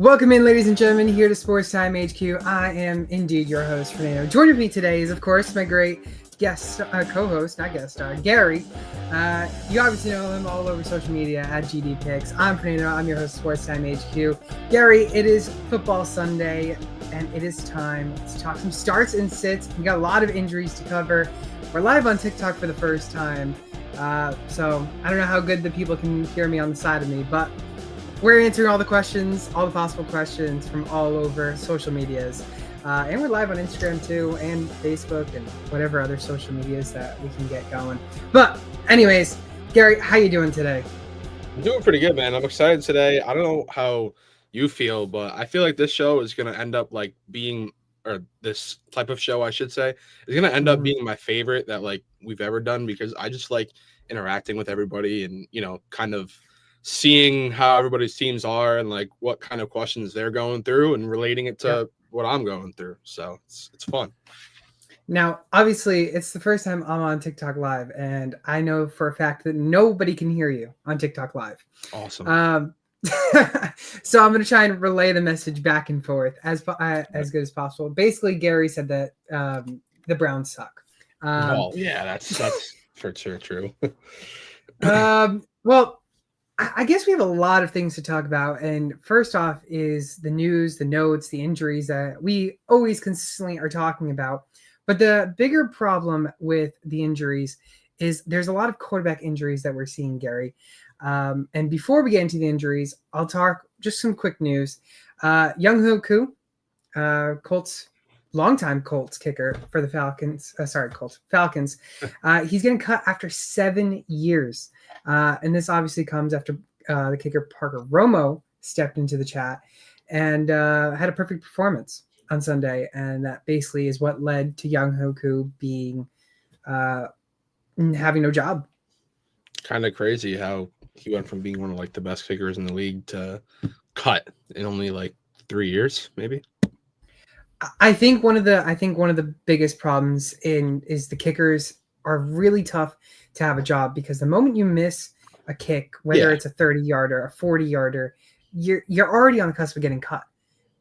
Welcome in, ladies and gentlemen, here to SportsTimeHQ. I am indeed your host, Fernando. Joining me today is, of course, my great guest, co-host, not guest star, Gary. You obviously know him all over social media at GD Picks. I'm Fernando. I'm your host of SportsTimeHQ. Gary, it is football Sunday, and it is time to talk some starts and sits. We got a lot of injuries to cover. We're live on TikTok for the first time, so I don't know how good the people can hear me on the side of me, but we're answering all the questions, all the possible questions from all over social medias. And we're live on Instagram too, and Facebook, and whatever other social medias that we can get going. But anyways, Gary, how you doing today? I'm doing pretty good, man. I'm excited today. I don't know how you feel, but I feel like this show is going to end up like being, or this type of show, I should say, is going to end up being my favorite that like we've ever done, because I just like interacting with everybody and, kind of seeing how everybody's teams are and like what kind of questions they're going through and relating it to what I'm going through. So it's fun. Now, obviously, it's the first time I'm on TikTok Live, and I know for a fact that nobody can hear you on TikTok Live. Awesome. So I'm going to try and relay the message back and forth as good as possible. Basically, Gary said that the Browns suck. Yeah, that's for sure true. Well, I guess we have a lot of things to talk about. And first off is the news, the notes, the injuries that we always consistently are talking about. But the bigger problem with the injuries is there's a lot of quarterback injuries that we're seeing, Gary. And before we get into the injuries, I'll talk just some quick news. Younghoe Koo, Colts, longtime Colts kicker for the Falcons. Falcons. He's getting cut after 7 years. And this obviously comes after the kicker Parker Romo stepped into the chat and had a perfect performance on Sunday. And that basically is what led to Younghoe Koo being having no job. Kind of crazy how he went from being one of like the best kickers in the league to cut in only like 3 years, maybe. I think one of the biggest problems is the kickers are really tough to have a job, because the moment you miss a kick, whether it's a 30-yarder, a 40-yarder, you're already on the cusp of getting cut.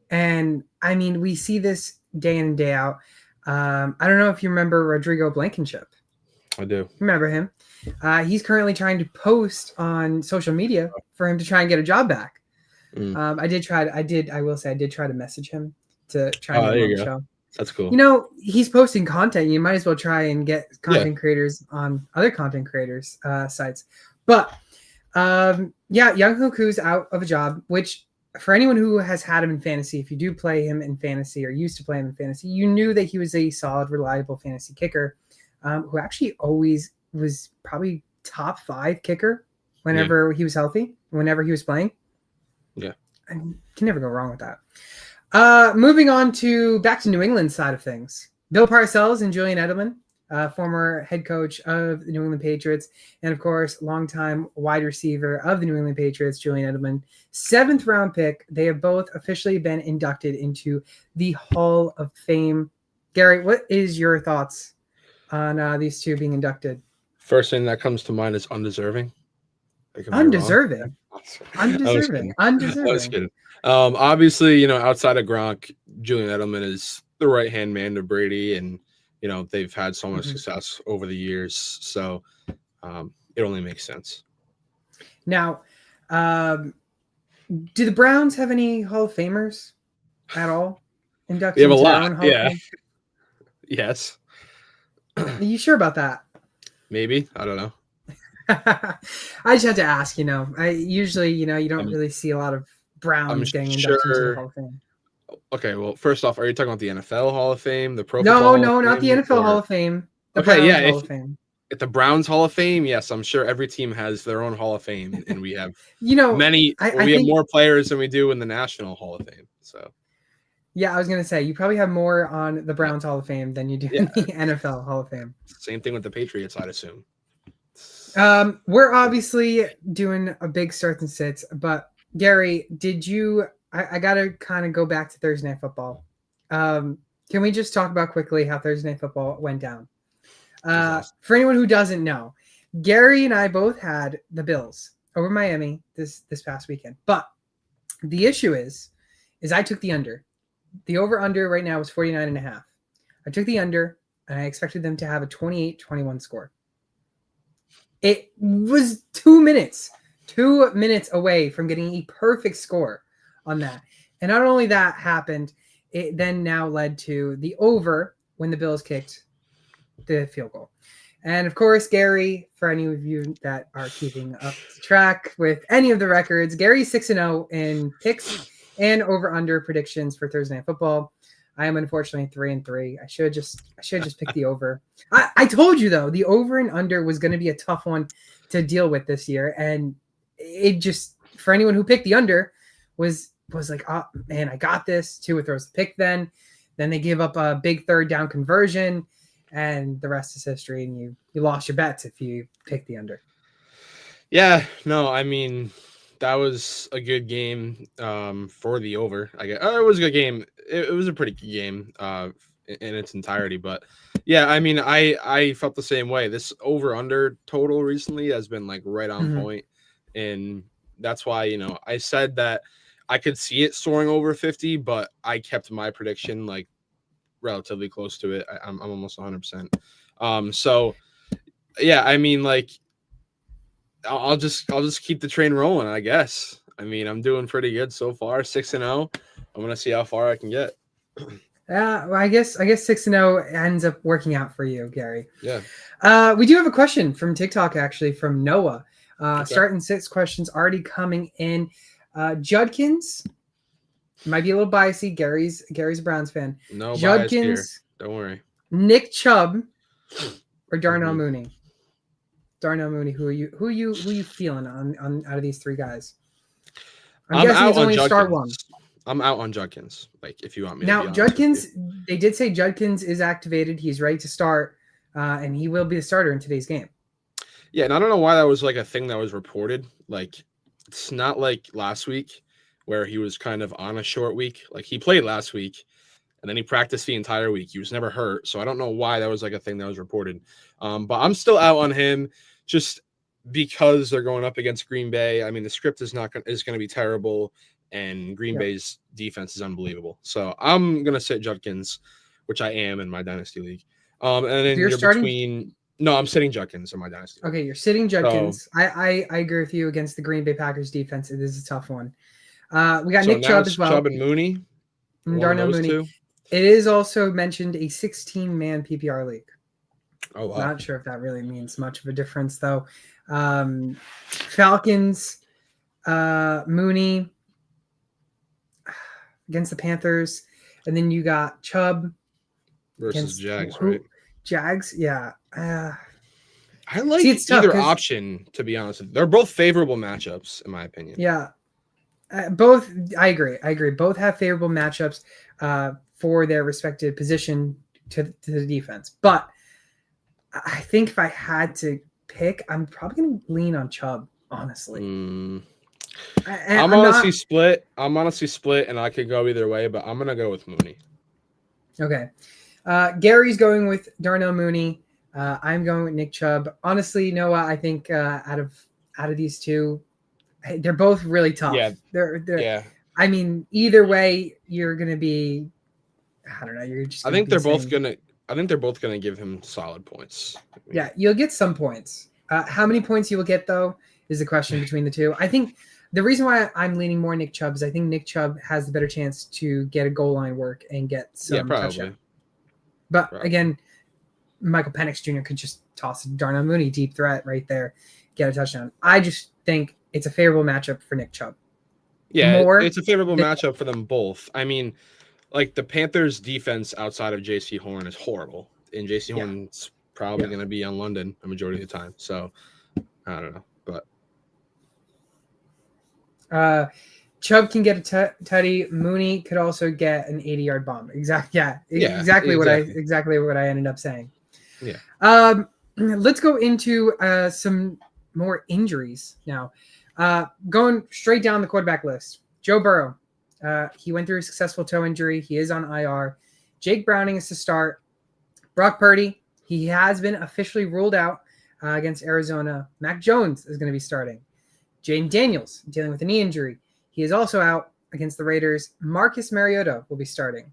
And I mean, we see this day in and day out. I don't know if you remember Rodrigo Blankenship. I do. Remember him? He's currently trying to post on social media for him to try and get a job back. I did try to message him to try and get him on the show. That's cool. He's posting content. You might as well try and get content creators on other content creators sites. But Younghoe Koo's out of a job, which for anyone who has had him in fantasy, if you do play him in fantasy or used to play him in fantasy, you knew that he was a solid, reliable fantasy kicker who actually always was probably top 5 kicker whenever he was healthy, whenever he was playing. Yeah. I can never go wrong with that. Moving on back to New England side of things. Bill Parcells and Julian Edelman, former head coach of the New England Patriots, and of course, longtime wide receiver of the New England Patriots, Julian Edelman, 7th round pick. They have both officially been inducted into the Hall of Fame. Gary, what is your thoughts on these two being inducted? First thing that comes to mind is undeserving. Undeserving. Undeserving. I was kidding. Obviously, outside of Gronk, Julian Edelman is the right-hand man to Brady, and they've had so much success over the years, so it only makes sense. Now, do the Browns have any Hall of Famers at all? Inducted? We have a lot. Yeah. Yes. Are you sure about that? Maybe. I don't know. I just had to ask. I usually, you don't really see a lot of Browns getting inducted into the Hall of Fame. Okay, well, first off, are you talking about the NFL Hall of Fame, the Pro? No, not the NFL Hall of Fame. The Browns Hall of Fame. At the Browns Hall of Fame, yes, I'm sure every team has their own Hall of Fame, and we have many. We have more players than we do in the National Hall of Fame. So, yeah, I was gonna say you probably have more on the Browns Hall of Fame than you do in the NFL Hall of Fame. Same thing with the Patriots, I'd assume. We're obviously doing a big starts and sits, but Gary, did you? I gotta kind of go back to Thursday Night Football. Can we just talk about quickly how Thursday Night Football went down? For anyone who doesn't know, Gary and I both had the Bills over Miami this past weekend. But the issue is is I took the under. The over-under right now is 49.5. I took the under, and I expected them to have a 28-21 score. It was 2 minutes. 2 minutes away from getting a perfect score on that. And not only that happened, it then now led to the over when the Bills kicked the field goal. And of course, Gary, for any of you that are keeping up track with any of the records, Gary's 6-0 in picks and over/under predictions for Thursday Night Football. I am unfortunately 3-3. I should just pick the over. I told you though, the over and under was going to be a tough one to deal with this year, and it just, for anyone who picked the under, was like, oh man, I got this. Tua throws the pick. Then they give up a big third down conversion, and the rest is history. And you lost your bets if you picked the under. Yeah, no, I mean, that was a good game for the over. I guess it was a good game. It was a pretty good game in its entirety. But yeah, I mean, I felt the same way. This over under total recently has been like right on point, and that's why I said that I could see it soaring over 50, but I kept my prediction like relatively close to it. I'm almost 100%. So yeah, I mean, like, I'll just keep the train rolling, I guess. I mean, I'm doing pretty good so far, 6-0. I'm gonna see how far I can get. Well, I guess 6-0 ends up working out for you, Gary. Yeah. We do have a question from TikTok, actually, from Noah. Okay. Starting 6 questions already coming in. Judkins might be a little biasy. Gary's a Browns fan. No Judkins, bias here. Don't worry. Nick Chubb, or Darnell Mooney. Darnell Mooney, who are you feeling on out of these 3 guys? I'm guessing it's only star 1. I'm out on Judkins. Like, if you want me now, to be Judkins, they did say Judkins is activated. He's ready to start, and he will be the starter in today's game. Yeah, and I don't know why that was like a thing that was reported. Like, it's not like last week where he was kind of on a short week. Like, he played last week, and then he practiced the entire week. He was never hurt, so I don't know why that was like a thing that was reported. But I'm still out on him just because they're going up against Green Bay. I mean, the script is going to be terrible, and Green Bay's defense is unbelievable. So I'm gonna sit Judkins, which I am in my dynasty league. And then you're starting. No, I'm sitting Judkins in my dynasty. Okay, you're sitting Judkins. So, I agree with you against the Green Bay Packers defense. It is a tough one. We got Nick Chubb as well. Chubb and Mooney. Darnell Mooney. 2. It is also mentioned a 16-man PPR league. Oh, wow. Not sure if that really means much of a difference, though. Falcons, Mooney against the Panthers, and then you got Chubb versus Jags, right? Jags, yeah. I like either option, to be honest. They're both favorable matchups, in my opinion. Yeah. Both, I agree. Both have favorable matchups for their respective position to the defense. But I think if I had to pick, I'm probably going to lean on Chubb, honestly. I'm honestly split. And I could go either way, but I'm going to go with Mooney. Okay. Gary's going with Darnell Mooney. I'm going with Nick Chubb. Honestly, Noah, I think out of these 2, they're both really tough. Yeah. They're I mean, either way, you're going to be, I don't know. You're just. I think they're both going to give him solid points. Yeah, you'll get some points. How many points you will get, though, is the question between the 2. I think the reason why I'm leaning more Nick Chubb is I think Nick Chubb has the better chance to get a goal line work and get some touchdown. But again, Michael Penix Jr. could just toss Darnell Mooney, deep threat right there, get a touchdown. I just think it's a favorable matchup for Nick Chubb. Yeah, it's a favorable matchup for them both. I mean, like, the Panthers' defense outside of J.C. Horn is horrible, and J.C. Horn's probably going to be on London a majority of the time. So I don't know, but Chubb can get a tutty. Mooney could also get an 80-yard bomb. Exactly what I ended up saying. Yeah. Let's go into some more injuries now. Going straight down the quarterback list. Joe Burrow. He went through a successful toe injury. He is on IR. Jake Browning is to start. Brock Purdy. He has been officially ruled out against Arizona. Mac Jones is going to be starting. Jaden Daniels dealing with a knee injury. He is also out. against the Raiders, Marcus Mariota will be starting.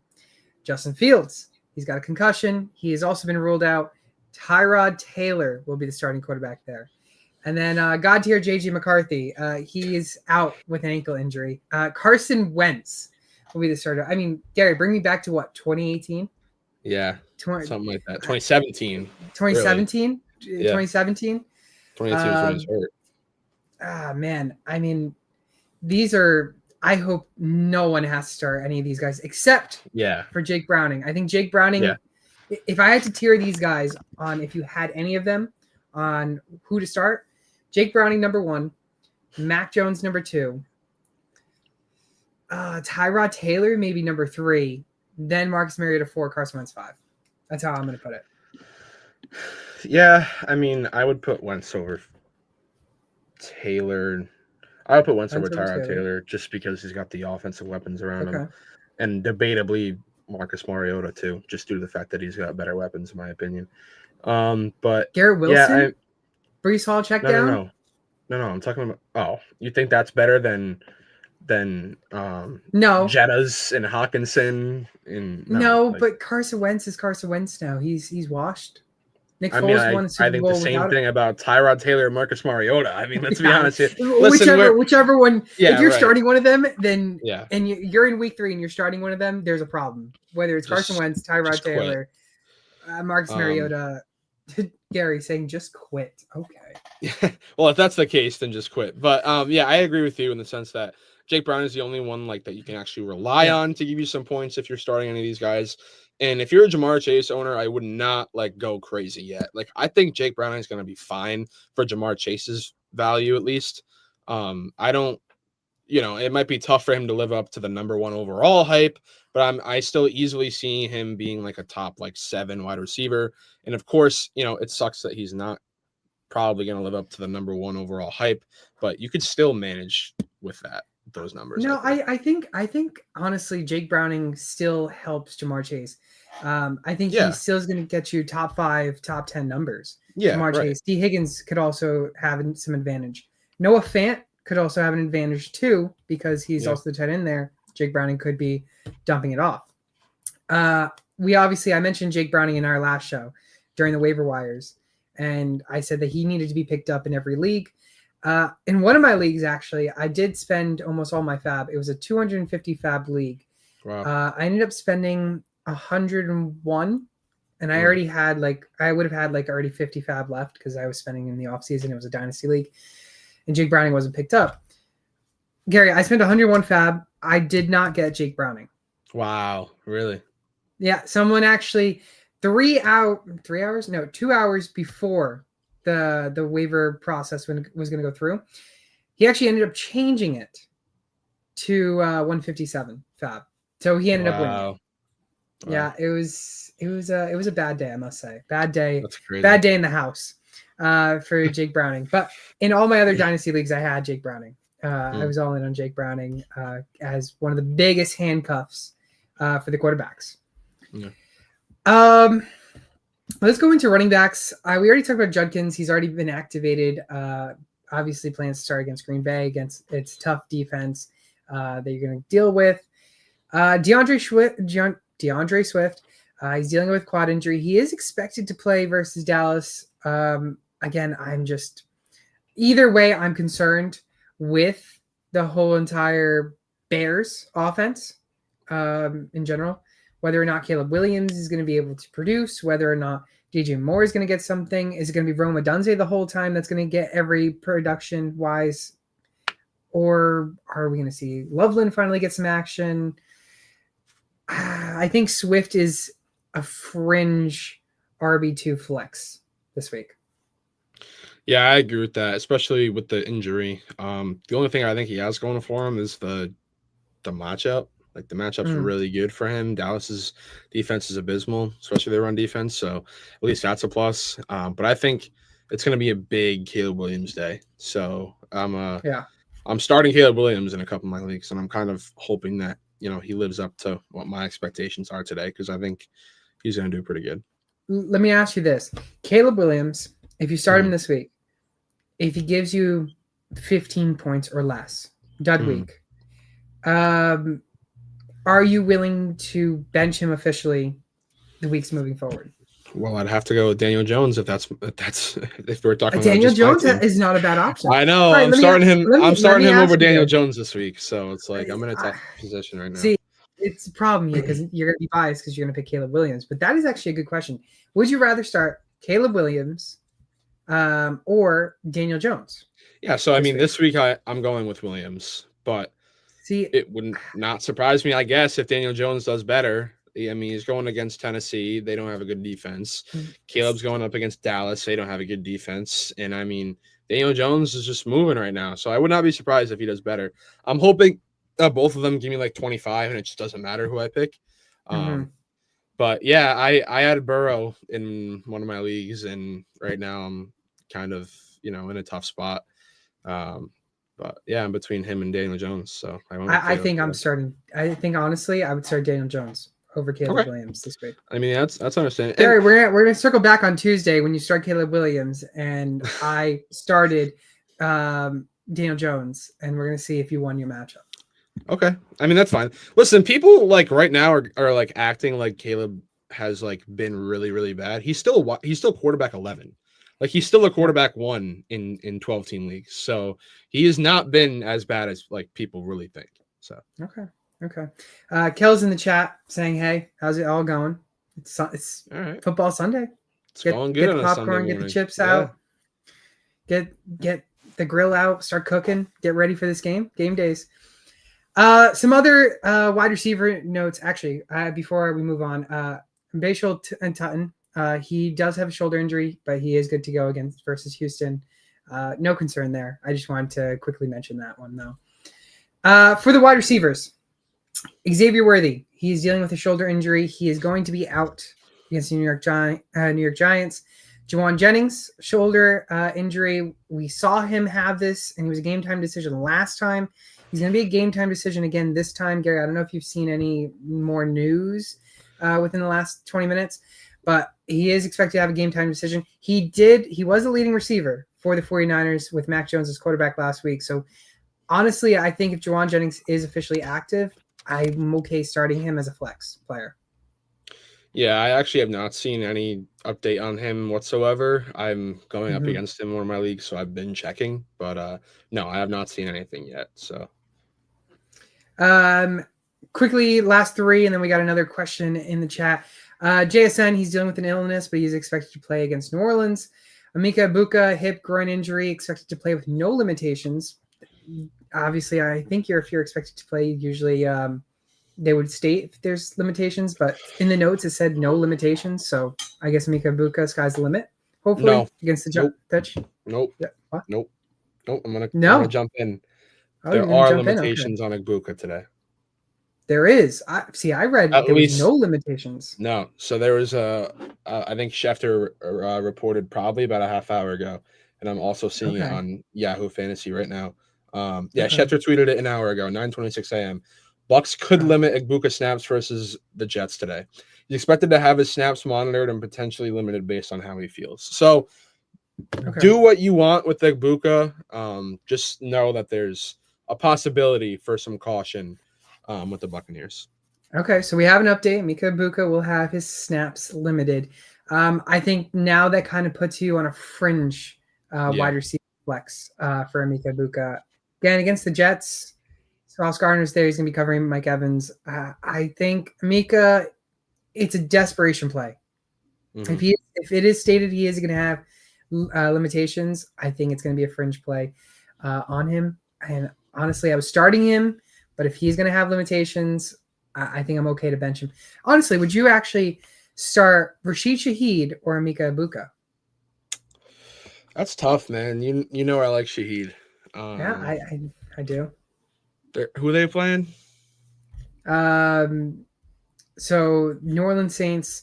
Justin Fields, he's got a concussion. He has also been ruled out. Tyrod Taylor will be the starting quarterback there. And then God tier J.J. McCarthy, he is out with an ankle injury. Carson Wentz will be the starter. I mean, Gary, bring me back to what, 2018? Yeah, something like that. 2017. 2017? Really. Yeah. 2017? 2018 was when he was hurt. Man. I mean, these are – I hope no one has to start any of these guys except for Jake Browning. I think Jake Browning if I had to tier these guys on if you had any of them on who to start, Jake Browning, number 1, Mac Jones, number 2, Tyrod Taylor, maybe number 3, then Marcus Mariota 4, Carson Wentz 5. That's how I'm going to put it. Yeah, I mean, I would put Wentz over Taylor. I would put Wentz over Tyrod Taylor just because he's got the offensive weapons around him. And debatably Marcus Mariota too, just due to the fact that he's got better weapons, in my opinion. But Garrett Wilson, Breece Hall check down. No. I'm talking about. Oh, you think that's better than no Jettas and Hawkinson? But Carson Wentz is Carson Wentz now. He's washed. Nick Foles won a Super I think Bowl the same thing about Tyrod Taylor and Marcus Mariota. I mean, let's be honest here. Whichever one. If you're starting one of them, then and you're in week 3 and you're starting one of them, there's a problem. Whether it's Carson Wentz, Tyrod Taylor, Marcus Mariota, Gary saying just quit. Okay. Well, if that's the case, then just quit. But I agree with you in the sense that Jake Brown is the only one like that you can actually rely on to give you some points if you're starting any of these guys. And if you're a Jamar Chase owner, I would not go crazy yet. I think Jake Browning is going to be fine for Jamar Chase's value at least. I don't, it might be tough for him to live up to the number 1 overall hype, but I still easily see him being a top 7 wide receiver. And of course, it sucks that he's not probably going to live up to the number 1 overall hype, but you could still manage with those numbers. No, I think honestly, Jake Browning still helps Jamar Chase. I think he still is going to get you top 5, top 10 numbers. Jamar Chase. D. Higgins could also have some advantage. Noah Fant could also have an advantage too because he's also the tight end there. Jake Browning could be dumping it off. I mentioned Jake Browning in our last show during the waiver wires, and I said that he needed to be picked up in every league. In one of my leagues, actually, I did spend almost all my fab. It was a 250 fab league. Wow. I ended up spending 101, and I already had I would have had already 50 fab left because I was spending in the off season. It was a dynasty league, and Jake Browning wasn't picked up. Gary, I spent 101 fab. I did not get Jake Browning. Wow, really? Yeah, someone actually 2 hours before the waiver process when it was going to go through, he actually ended up changing it to 157 fab. So he ended up winning. Wow. Yeah, it was a bad day, I must say. Bad day. That's crazy. Bad day in the house for Jake Browning. But in all my other dynasty leagues, I had Jake Browning. I was all in on Jake Browning as one of the biggest handcuffs for the quarterbacks. Yeah. Let's go into running backs. We already talked about Judkins. He's already been activated. Obviously plans to start against Green Bay against its tough defense that you're going to deal with. DeAndre Swift, he's dealing with quad injury. He is expected to play versus Dallas. Again, either way, I'm concerned with the whole entire Bears offense in general. Whether or not Caleb Williams is going to be able to produce, whether or not DJ Moore is going to get something. Is it going to be Rome Odunze the whole time that's going to get every production-wise? Or are we going to see Loveland finally get some action? I think Swift is a fringe RB2 flex this week. Yeah, I agree with that, especially with the injury. The only thing I think he has going for him is the matchup. The matchup's really good for him. Dallas's defense is abysmal, especially their run defense. So at least that's a plus. But I think it's going to be a big Caleb Williams day. So I'm starting Caleb Williams in a couple of my leagues, and I'm kind of hoping that he lives up to what my expectations are today because I think he's going to do pretty good. Let me ask you this: Caleb Williams, if you start him this week, if he gives you 15 points or less, dud week. Are you willing to bench him officially the weeks moving forward? Well, I'd have to go with Daniel Jones if if we're talking about Daniel just my Jones team. is not a bad option. I know. All right, I'm starting him. I'm let starting me him over ask you Daniel this. Jones this week. So it's like I'm in a tough position right now. See, it's a problem here because you're going to be biased because you're going to pick Caleb Williams. But that is actually a good question. Would you rather start Caleb Williams or Daniel Jones? Yeah. So I mean, this week I'm going with Williams, but see, it wouldn't not surprise me, I guess, if Daniel Jones does better. I mean, he's going against Tennessee. They don't have a good defense. Caleb's going up against Dallas. They don't have a good defense. And I mean, Daniel Jones is just moving right now. So I would not be surprised if he does better. I'm hoping both of them give me like 25 and it just doesn't matter who I pick. But yeah, I had Burrow in one of my leagues. And right now I'm kind of, in a tough spot. But yeah, I'm between him and Daniel Jones. So I think I'm starting. I think honestly, I would start Daniel Jones over Caleb Williams this week. I mean, that's understandable. Gary, we're gonna circle back on Tuesday when you start Caleb Williams, and I started Daniel Jones, and we're gonna see if you won your matchup. Okay, I mean that's fine. Listen, people like right now are like acting like Caleb has like been really really bad. He's still quarterback 11. Like he's still a quarterback 1 in 12 team leagues. So he has not been as bad as like people really think. So okay. Kel's in the chat saying, "Hey, how's it all going? It's all right. Football Sunday. It's going good. Get the popcorn, get the chips out, get the grill out, start cooking, get ready for this game. Game days." Some other wide receiver notes actually before we move on. Bashal and Tutton. He does have a shoulder injury, but he is good to go versus Houston. No concern there. I just wanted to quickly mention that one, though. For the wide receivers, Xavier Worthy, he's dealing with a shoulder injury. He is going to be out against the New York Giants. Jawan Jennings, shoulder injury. We saw him have this, and he was a game-time decision last time. He's going to be a game-time decision again this time. Gary, I don't know if you've seen any more news within the last 20 minutes, but he is expected to have a game-time decision. He was a leading receiver for the 49ers with Mac Jones as quarterback last week. So, honestly, I think if Jawan Jennings is officially active, I'm okay starting him as a flex player. Yeah, I actually have not seen any update on him whatsoever. I'm going up against him in one of my leagues, so I've been checking. But, no, I have not seen anything yet. So, quickly, last 3, and then we got another question in the chat. JSN, he's dealing with an illness, but he's expected to play against New Orleans. Emeka Egbuka, hip groin injury, expected to play with no limitations. Obviously, I think if you're expected to play, usually they would state if there's limitations, but in the notes it said no limitations. So I guess Emeka Egbuka, sky's the limit. Hopefully against the pitch. Nope. Yeah. What? Nope. I'm gonna jump in. There are limitations on Egbuka today. There is. I read there was no limitations. No. So there was I think Schefter reported probably about a half hour ago, and I'm also seeing it on Yahoo Fantasy right now. Schefter tweeted it an hour ago, 9:26 a.m. Bucks could limit Egbuka snaps versus the Jets today. He's expected to have his snaps monitored and potentially limited based on how he feels. So do what you want with Egbuka. Just know that there's a possibility for some caution with the Buccaneers. Okay, so we have an update. Emeka Egbuka will have his snaps limited. I think now that kind of puts you on a fringe wide receiver flex for Emeka Egbuka. Again, against the Jets, Ross Gardner's there. He's going to be covering Mike Evans. I think Emeka, it's a desperation play. If it is stated he is going to have limitations, I think it's going to be a fringe play on him. And honestly, I was starting him, but if he's going to have limitations, I think I'm okay to bench him. Honestly, would you actually start Rashid Shaheed or Emeka Egbuka? That's tough, man. You know I like Shaheed. I do. Who are they playing? So New Orleans Saints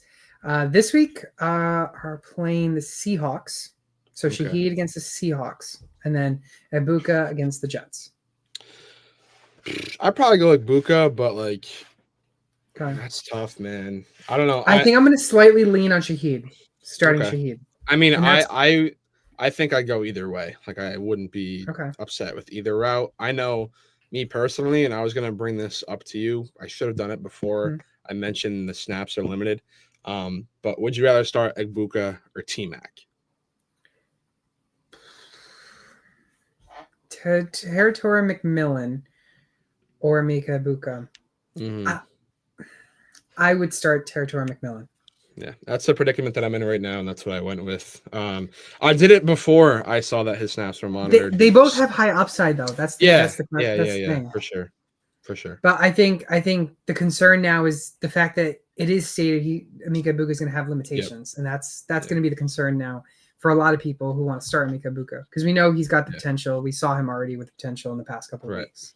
this week are playing the Seahawks. So Shaheed against the Seahawks, and then Egbuka against the Jets. I'd probably go Egbuka, but that's tough, man. I don't know. I think I'm going to slightly lean on Shaheed, starting Shaheed. I mean, I think I'd go either way. I wouldn't be upset with either route. I know me personally, and I was going to bring this up to you. I should have done it before I mentioned the snaps are limited. But would you rather start Egbuka or T-Mac? Territora McMillan or Mika Ibuka. I would start Territora McMillan. Yeah, that's the predicament that I'm in right now, and that's what I went with. I did it before I saw that his snaps were monitored. They both have high upside, though. That's the thing. For sure. But I think the concern now is the fact that it is stated Mika Ibuka is going to have limitations, and that's going to be the concern now for a lot of people who want to start Mika Ibuka, because we know he's got the potential. We saw him already with potential in the past couple of weeks.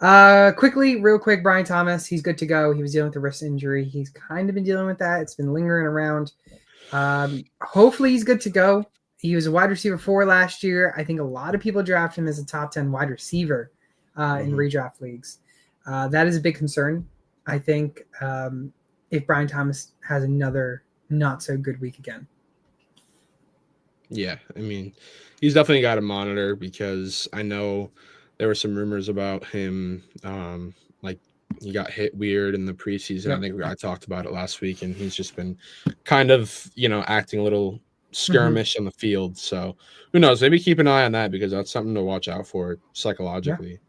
Real quick, Brian Thomas, he's good to go. He was dealing with a wrist injury. He's kind of been dealing with that. It's been lingering around. Hopefully he's good to go. He was a wide receiver 4 last year. I think a lot of people draft him as a top 10 wide receiver in redraft leagues. That is a big concern. I think if Brian Thomas has another not so good week again. Yeah, I mean, he's definitely got to monitor, because I know there were some rumors about him, like he got hit weird in the preseason. I think I talked about it last week, and he's just been kind of, acting a little skirmish on the field. So who knows? Maybe keep an eye on that, because that's something to watch out for psychologically.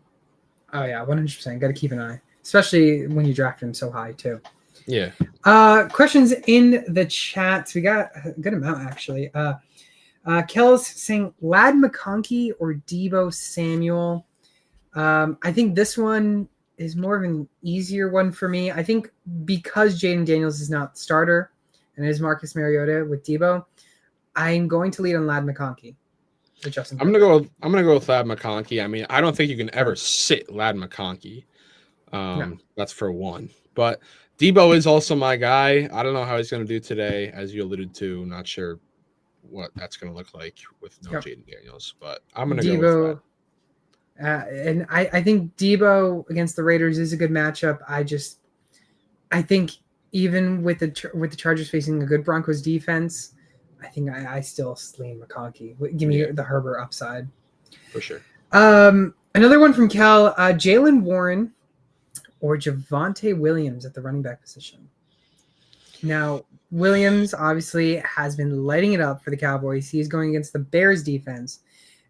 Yeah. Oh yeah, 100%. Got to keep an eye, especially when you draft him so high too. Yeah. Questions in the chat. We got a good amount actually. Kel's saying Ladd McConkey or Deebo Samuel. I think this one is more of an easier one for me. I think because Jaden Daniels is not the starter and it is Marcus Mariota with Deebo, I'm going to lead on Ladd McConkey with Justin. I'm gonna go with Ladd McConkey. I mean, I don't think you can ever sit Ladd McConkey. That's for one. But Deebo is also my guy. I don't know how he's going to do today, as you alluded to. Not sure what that's going to look like with no Jaden Daniels, but I'm going to go with that. And I think Deebo against the Raiders is a good matchup. I think even with the Chargers facing a good Broncos defense, I think I still lean McConkey. Give me the Herbert upside. For sure. Another one from Cal, Jaylen Warren or Javonte Williams at the running back position. Now, Williams obviously has been lighting it up for the Cowboys. He is going against the Bears defense.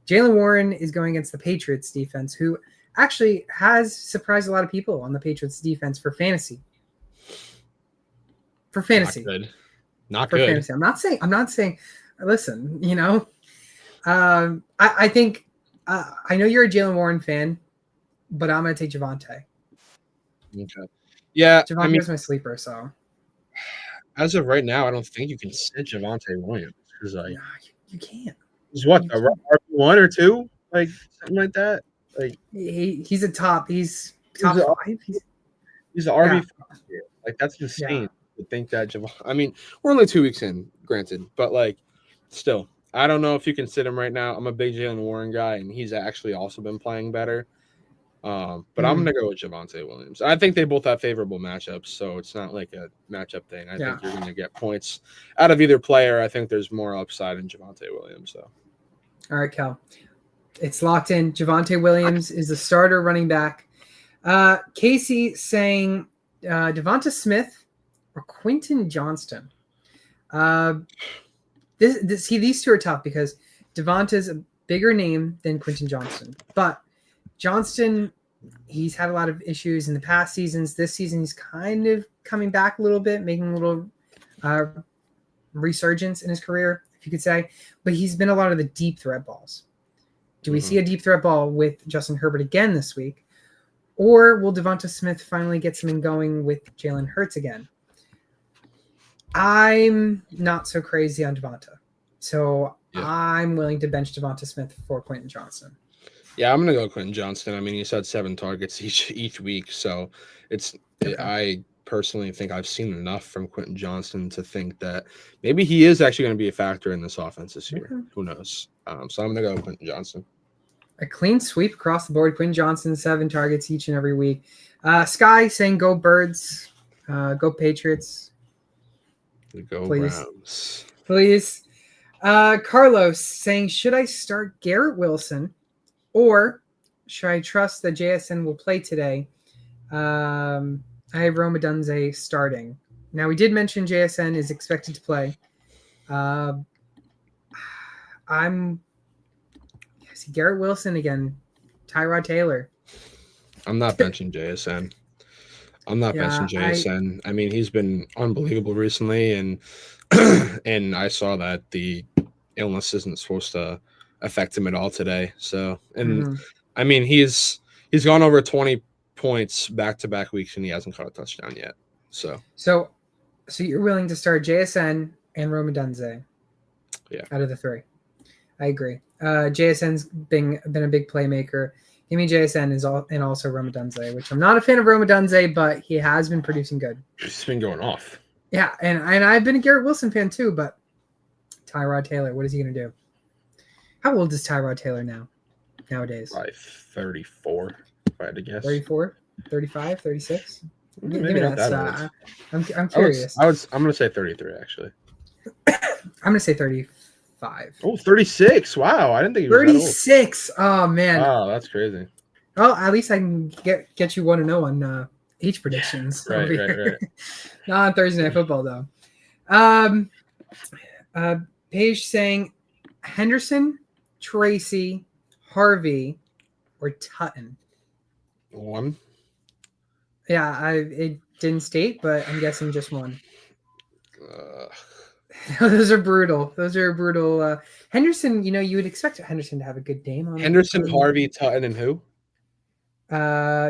Jaylen Warren is going against the Patriots defense, who actually has surprised a lot of people on the Patriots defense for fantasy. Not good. Fantasy. I'm not saying, listen, I think, I know you're a Jaylen Warren fan, but I'm going to take Javonte. Okay. Yeah. Javonte's my sleeper, so. As of right now, I don't think you can sit Javonte Williams. No, you can't. He's what, a RB1 or 2? Like, something like that? Like he's top 5. He's the RB5 here. Like, that's insane to think that I mean, we're only 2 weeks in, granted, but like, still, I don't know if you can sit him right now. I'm a big Jaylen Warren guy, and he's actually also been playing better. But I'm gonna go with Javonte Williams. I think they both have favorable matchups, so it's not like a matchup thing. I think you're gonna get points out of either player. I think there's more upside in Javonte Williams. So, all right, Cal, it's locked in. Javonte Williams is the starter running back. Casey saying Devonta Smith or Quentin Johnston. These two are tough because Devonta's a bigger name than Quentin Johnston, but Johnston, he's had a lot of issues in the past seasons. This season, he's kind of coming back a little bit, making a little resurgence in his career, if you could say. But he's been a lot of the deep threat balls. Do we see a deep threat ball with Justin Herbert again this week? Or will Devonta Smith finally get something going with Jalen Hurts again? I'm not so crazy on Devonta. So I'm willing to bench Devonta Smith for Quentin Johnston. Yeah, I'm gonna go Quentin Johnston. I mean, he's had 7 targets each week, so I personally think I've seen enough from Quentin Johnston to think that maybe he is actually going to be a factor in this offense this year. Okay. Who knows? So I'm gonna go Quentin Johnston. A clean sweep across the board. Quentin Johnston, 7 targets each and every week. Sky saying, "Go Birds, go Patriots, go Browns, please." Carlos saying, "Should I start Garrett Wilson?" Or should I trust that JSN will play today? I have Roma Dunze starting. Now, we did mention JSN is expected to play. See Garrett Wilson again. Tyrod Taylor. I'm not benching JSN. I mean, he's been unbelievable recently, and and I saw that the illness isn't supposed to affect him at all today. So, and I mean, he's gone over 20 points back-to-back weeks, and he hasn't caught a touchdown yet. So you're willing to start JSN and Roma Dunze? Yeah. Out of the three, I agree. JSN's been a big playmaker. Give me JSN and also Roma Dunze, which I'm not a fan of Roma Dunze, but he has been producing good. He's been going off. Yeah, and I've been a Garrett Wilson fan too, but Tyrod Taylor, what is he going to do? How old is Tyrod Taylor nowadays? Probably 34, if I had to guess. 34, 35, 36? Maybe Give me not that. I'm curious. I'm going to say 33, actually. I'm going to say 35. Oh, 36. Wow. I didn't think he was 36. Oh, man. Wow, that's crazy. Well, at least I can get you 1-0 on each predictions. Right. Not on Thursday Night Football, though. Paige saying Henderson, Tracy, Harvey, or Tutton. One. Yeah, it didn't state, but I'm guessing just one. Those are brutal. Henderson, you would expect Henderson to have a good game. Henderson, Harvey, Tutton, and who?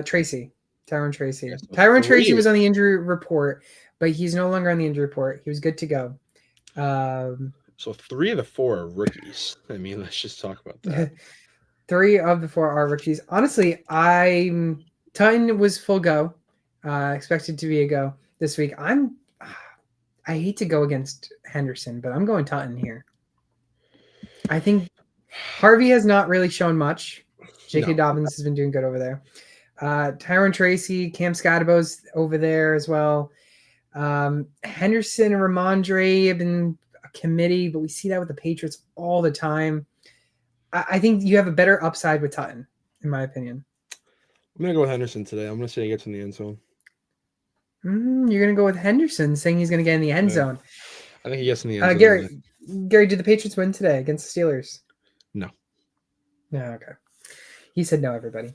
Tracy. Tyron Tracy. Yes, Tyron Tracy was on the injury report, but he's no longer on the injury report. He was good to go. So 3 of the 4 are rookies. I mean, let's just talk about that. 3 of the 4 are rookies. Honestly, Tutton was full go. Expected to be a go this week. I hate to go against Henderson, but I'm going Tutton here. I think Harvey has not really shown much. J.K. Dobbins has been doing good over there. Tyron Tracy, Cam Scadabo's over there as well. Henderson and Ramondre have been a committee, but we see that with the Patriots all the time. I think you have a better upside with Tutton, in my opinion. I'm going to go with Henderson today. I'm going to say he gets in the end zone. You're going to go with Henderson, saying he's going to get in the end zone. I think he gets in the end zone. Gary, did the Patriots win today against the Steelers? No. No, okay. He said no, everybody.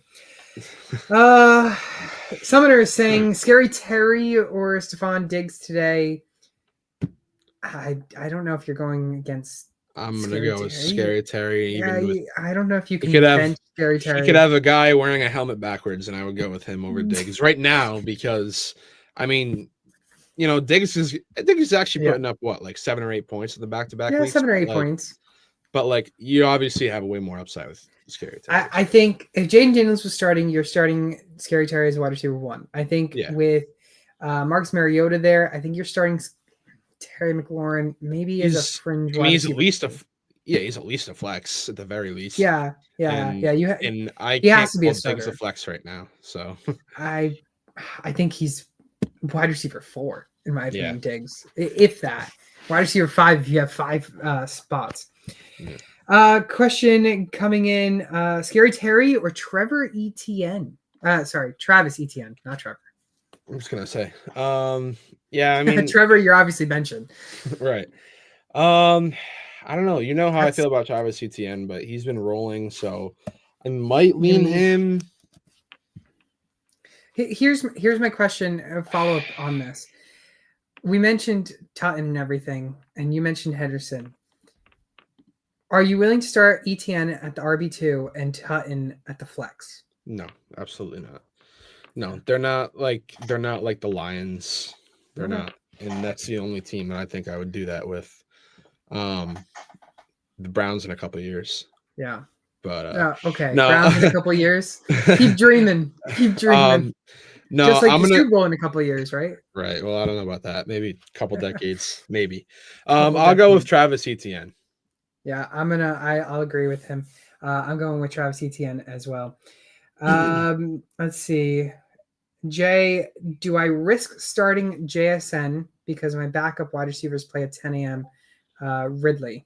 Summoner is saying Scary Terry or Stephon Diggs today. I don't know if you're going against. I'm going to go with Scary Terry. I don't know if you can bench Scary Terry. You could have a guy wearing a helmet backwards, and I would go with him over Diggs right now because, I mean, Diggs is actually putting up, like 7 or 8 points in the back-to-back weeks? 7 or 8 points. But, you obviously have a way more upside with Scary Terry. I think if Jaden Daniels was starting, you're starting Scary Terry as wide receiver 1. I think with Marcus Mariota there, I think you're starting Terry McLaurin maybe as a fringe wide receiver. He's at least a flex at the very least. Yeah. He has to be a starter. Diggs a flex right now. So I think he's wide receiver 4 in my opinion. Diggs, if that wide receiver 5, if you have 5 spots. Yeah. Question coming in: Scary Terry or Trevor Etienne? Travis Etienne, not Trevor. I'm just gonna say, I mean, Trevor, you're obviously mentioned, right? I don't know. You know how I feel about Travis Etienne, but he's been rolling, so I might lean him. Here's my question. A follow up on this. We mentioned Tutton and everything, and you mentioned Henderson. Are you willing to start Etienne at the RB2 and Tutton at the flex? No, absolutely not. No, they're not like the Lions. They're not, and that's the only team that I think I would do that with. The Browns in a couple of years. Yeah. But okay. No. Browns in a couple of years. Keep dreaming. No, just like the Super Bowl in a couple of years, right? Right. Well, I don't know about that. Maybe a couple decades. Maybe. I'll go with Travis Etienne. Yeah, I'll agree with him. I'm going with Travis Etienne as well. Let's see. Jay, do I risk starting JSN because my backup wide receivers play at 10 a.m.? Calvin Ridley.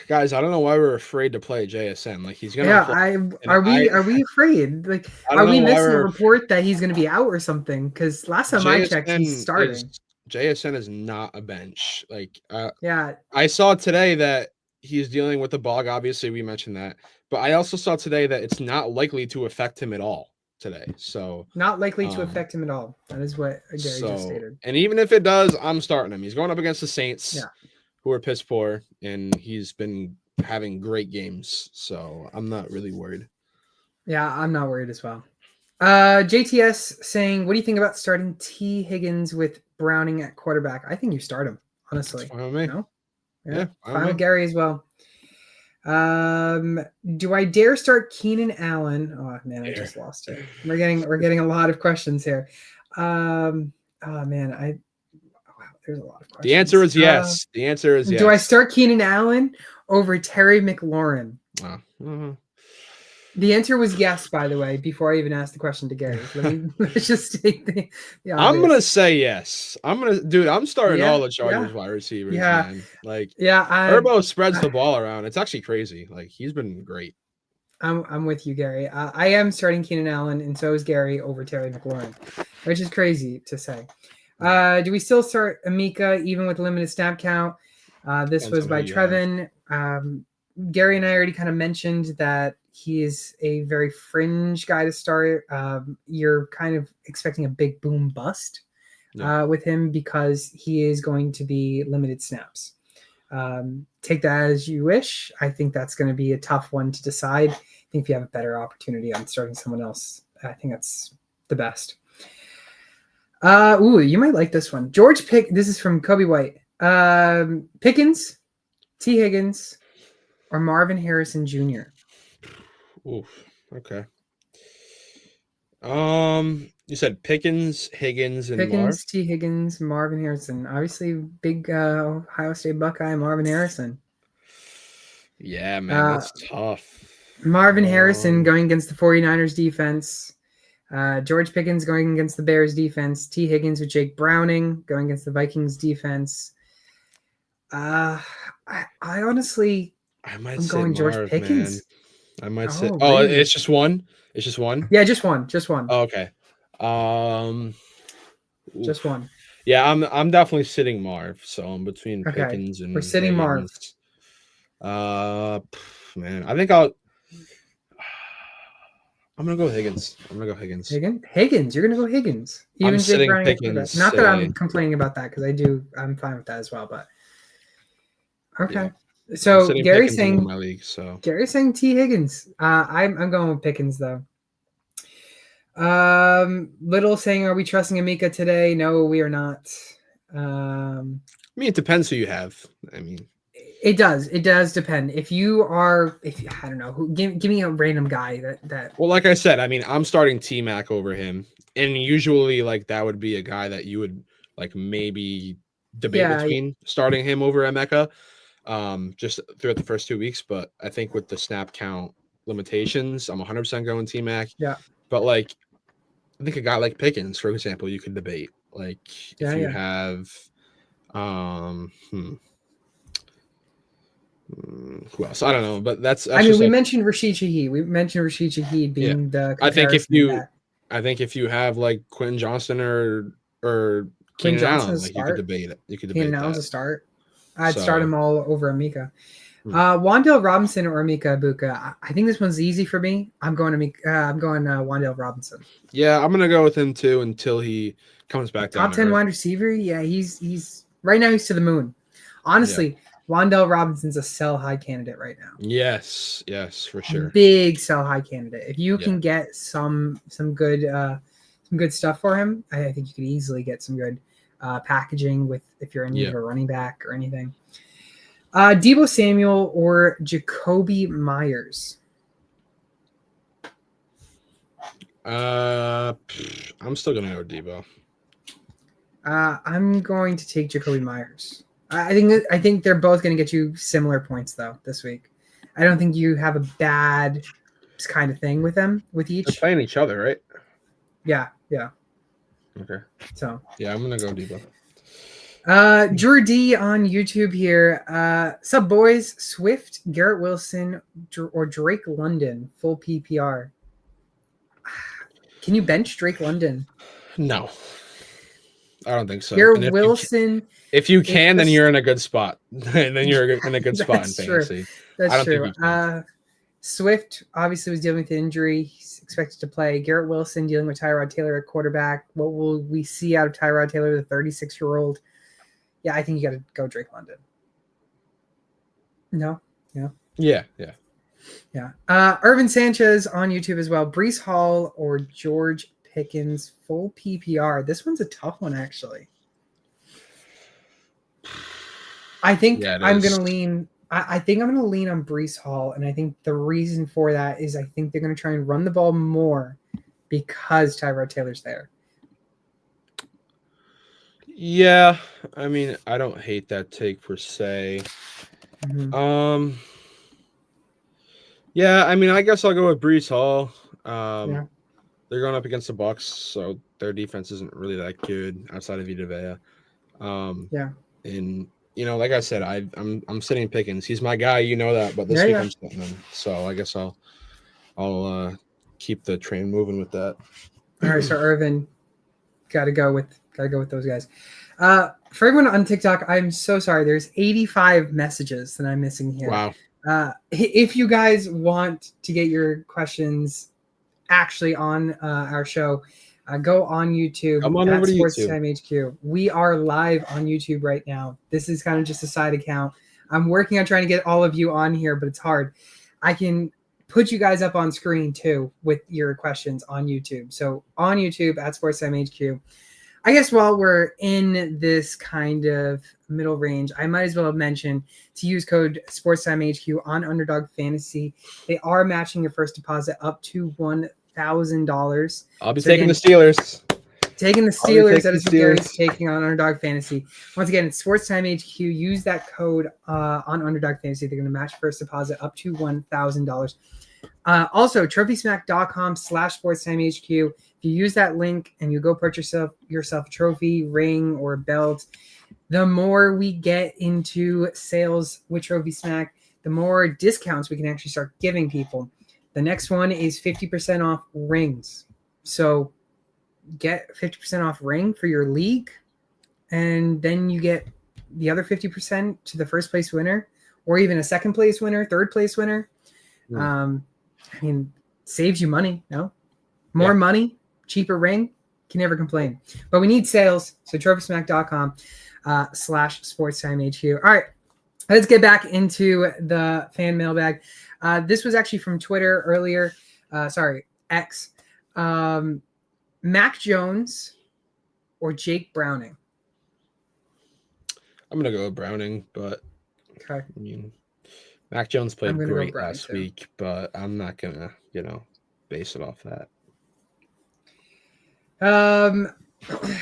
Guys, I don't know why we're afraid to play JSN. Like he's gonna Yeah, play, and are we afraid? Like, I are don't we know why missing a we're report that he's going to be out or something? Because last time I checked, he's JSN is starting. JSN is not a bench. Like Yeah, I saw today that he's dealing with the bug. Obviously, we mentioned that, but I also saw today that it's not likely to affect him at all today. So not likely to affect him at all. That is what Gary just stated. And even if it does, I'm starting him. He's going up against the Saints, Yeah, who are piss poor, and he's been having great games. So I'm not really worried. Yeah, I'm not worried as well. JTS saying, what do you think about starting T. Higgins with Browning at quarterback? I think you start him, honestly. That's fine with me. No? Yeah, fine with Gary as well. Do I dare start Keenan Allen? Oh man, I just lost it. We're getting a lot of questions here. Oh man, wow, there's a lot of questions. The answer is yes. The answer is yes. Do I start Keenan Allen over Terry McLaurin? The answer was yes, by the way, before I even asked the question to Gary. Let's just state the obvious. I'm gonna say yes. I'm starting all the Chargers wide receivers, man. Like Herbo spreads the ball around. It's actually crazy. Like he's been great. I'm with you, Gary. I am starting Keenan Allen, and so is Gary over Terry McLaurin, which is crazy to say. Do we still start Amika even with limited snap count? This was by Trevin. Gary and I already kind of mentioned that he is a very fringe guy to start. You're kind of expecting a big boom bust with him because he is going to be limited snaps. Take that as you wish. I think that's going to be a tough one to decide. I think if you have a better opportunity on starting someone else, I think that's the best. You might like this one. This is from Kobe White. Pickens, T. Higgins, or Marvin Harrison Jr. Oof. Okay. You said Pickens, Higgins, and Marv? T. Higgins, Marvin Harrison. Obviously, big Ohio State Buckeye, Marvin Harrison. Yeah, man, that's tough. Marvin Harrison going against the 49ers defense. George Pickens going against the Bears defense. T. Higgins with Jake Browning going against the Vikings defense. I honestly, I'm going George Pickens. Man. I might say. Oh, really? It's just one. It's just one. Yeah, just one. Oh, okay. Just one. Yeah, I'm definitely sitting Marv. So I'm between Pickens and. We're sitting Higgins. Marv. Man, I think I'm gonna go Higgins. Higgins. You're gonna go Higgins. Even Jake Browning. Not that I'm complaining about that because I'm fine with that as well. But okay. Yeah. So Gary's saying my league, Gary's saying T. Higgins. I'm going with Pickens though. Little saying, are we trusting Amika today? No, we are not. I mean, it depends who you have. I mean, it does depend. I don't know, give me a random guy that. Well, like I said, I mean, I'm starting T-Mac over him, and usually like that would be a guy that you would like maybe debate between starting him over Emeka. Just throughout the first 2 weeks, but I think with the snap count limitations, I'm 100% going T-Mac. Yeah. But like, I think a guy like Pickens, for example, you could debate. Like, if you have, who else? I don't know, but that's I mean, we mentioned Rashid Shaheed. We mentioned Rashid Shaheed being the. I think if you have like Quentin Johnston or Keenan Allen, like you could debate it. Keenan Allen's a start. I'd start him all over Amika. Wan'Dale Robinson or Amika Ibuka. I think this one's easy for me. I'm going Wan'Dale Robinson. Yeah, I'm gonna go with him too until he comes back down. Top 10 wide receiver. Yeah, he's right now. He's to the moon. Honestly, Wan'Dale Robinson's a sell high candidate right now. Yes, for sure. Big sell high candidate. If you can get some good stuff for him, I think you could easily get some good packaging with if you're in need of a running back or anything. Deebo Samuel or Jacoby Myers? I'm still gonna go with Deebo. I'm going to take Jacoby Myers. I think they're both going to get you similar points though this week. I don't think you have a bad kind of thing with them with each. They're playing each other, right? Yeah. Okay. So yeah, I'm gonna go Deebo. Drew D on YouTube here. Sub boys, Swift, Garrett Wilson, or Drake London, full PPR. Can you bench Drake London? No, I don't think so. Garrett And Wilson. if you can, then you're in a good spot. Then you're in a good spot in fantasy. That's true. Think you can. Swift obviously was dealing with injury. He's expected to play. Garrett Wilson dealing with Tyrod Taylor at quarterback. What will we see out of Tyrod Taylor, the 36-year-old? Yeah, I think you got to go Drake London. No? Yeah. Irvin Sanchez on YouTube as well. Breece Hall or George Pickens, full PPR. This one's a tough one, actually. I think I'm going to lean. I think I'm going to lean on Breece Hall, and I think the reason for that is I think they're going to try and run the ball more because Tyrod Taylor's there. Yeah, I mean, I don't hate that take per se. Mm-hmm. Yeah, I mean, I guess I'll go with Breece Hall. Yeah. They're going up against the Bucs, so their defense isn't really that good outside of Vita Vea. And like I said, I'm sitting Pickens. He's my guy, you know that. But this week I'm sitting him, so I guess I'll keep the train moving with that. All right, so Irvin, gotta go with those guys. For everyone on TikTok, I'm so sorry. There's 85 messages that I'm missing here. Wow. If you guys want to get your questions actually on our show, go on YouTube. Come on over to SportsTimeHQ. We are live on YouTube right now. This is kind of just a side account. I'm working on trying to get all of you on here, but it's hard. I can put you guys up on screen too with your questions on YouTube. So on YouTube at SportsTimeHQ. I guess while we're in this kind of middle range, I might as well mention to use code SportsTimeHQ on Underdog Fantasy. They are matching your first deposit up to $1,000. I'll be taking the Steelers. Taking the Steelers. That is what Gary's taking on Underdog Fantasy. Once again, it's SportsTimeHQ. Use that code on Underdog Fantasy. They're going to match first deposit up to $1,000. Also, TrophysMack.com/SportsTimeHQ. If you use that link and you go purchase yourself a trophy, ring, or belt, the more we get into sales with Trophy Smack, the more discounts we can actually start giving people. The next one is 50% off rings. So get 50% off ring for your league, and then you get the other 50% to the first place winner, or even a second place winner, third place winner. I mean, saves you money, no? More money, cheaper ring, can never complain. But we need sales, so TrophysMack.com/SportsTimeHQ. All right, let's get back into the fan mailbag. This was actually from Twitter earlier. X. Mac Jones or Jake Browning? I'm going to go with Browning, but okay. I mean, Mac Jones played great last week, but I'm not going to, base it off that.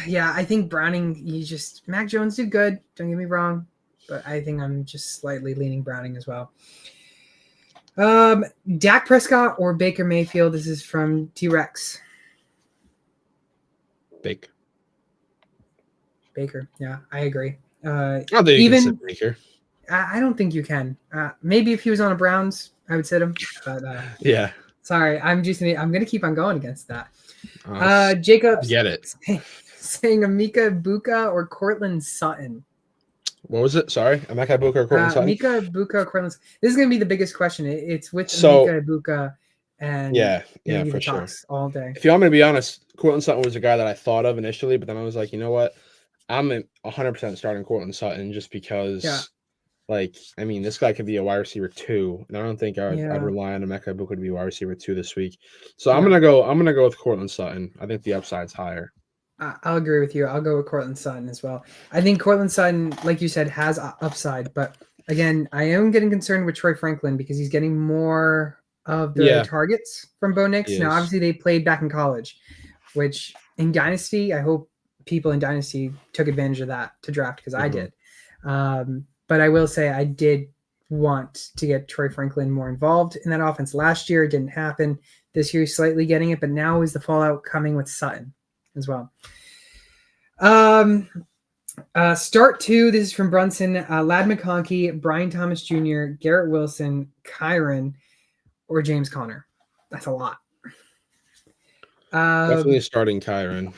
Yeah, I think Browning, Mac Jones did good. Don't get me wrong, but I think I'm just slightly leaning Browning as well. Dak Prescott or Baker Mayfield? This is from T-Rex. Baker. Yeah, I agree. I don't think you can sit Baker. I don't think you can. Maybe if he was on a Browns, I would sit him. But yeah. Sorry, I'm going to keep on going against that. Jacobs. Get it. Saying Emeka Egbuka or Courtland Sutton. What was it? Sorry, Emeka Egbuka or Courtland Sutton? Emeka Egbuka or Courtland Sutton. This is going to be the biggest question. It's with Emeka Egbuka and for sure all day. If you want me to be honest, Courtland Sutton was a guy that I thought of initially, but then I was like, you know what? I'm 100% starting Courtland Sutton just because, this guy could be a wide receiver 2, and I don't think I'd rely on Emeka Egbuka to be a wide receiver 2 this week. So I'm gonna go with Courtland Sutton. I think the upside's higher. I'll agree with you. I'll go with Courtland Sutton as well. I think Courtland Sutton, like you said, has upside, but again, I am getting concerned with Troy Franklin because he's getting more of the targets from Bo Nix. Now, obviously, they played back in college, which in Dynasty, I hope people in Dynasty took advantage of that to draft because I did. But I will say I did want to get Troy Franklin more involved in that offense last year. It didn't happen. This year he's slightly getting it, but now is the fallout coming with Sutton as well. Start 2. This is from Brunson. Lad McConkey, Brian Thomas Jr., Garrett Wilson, Kyron, or James Conner. That's a lot. Definitely starting Kyron.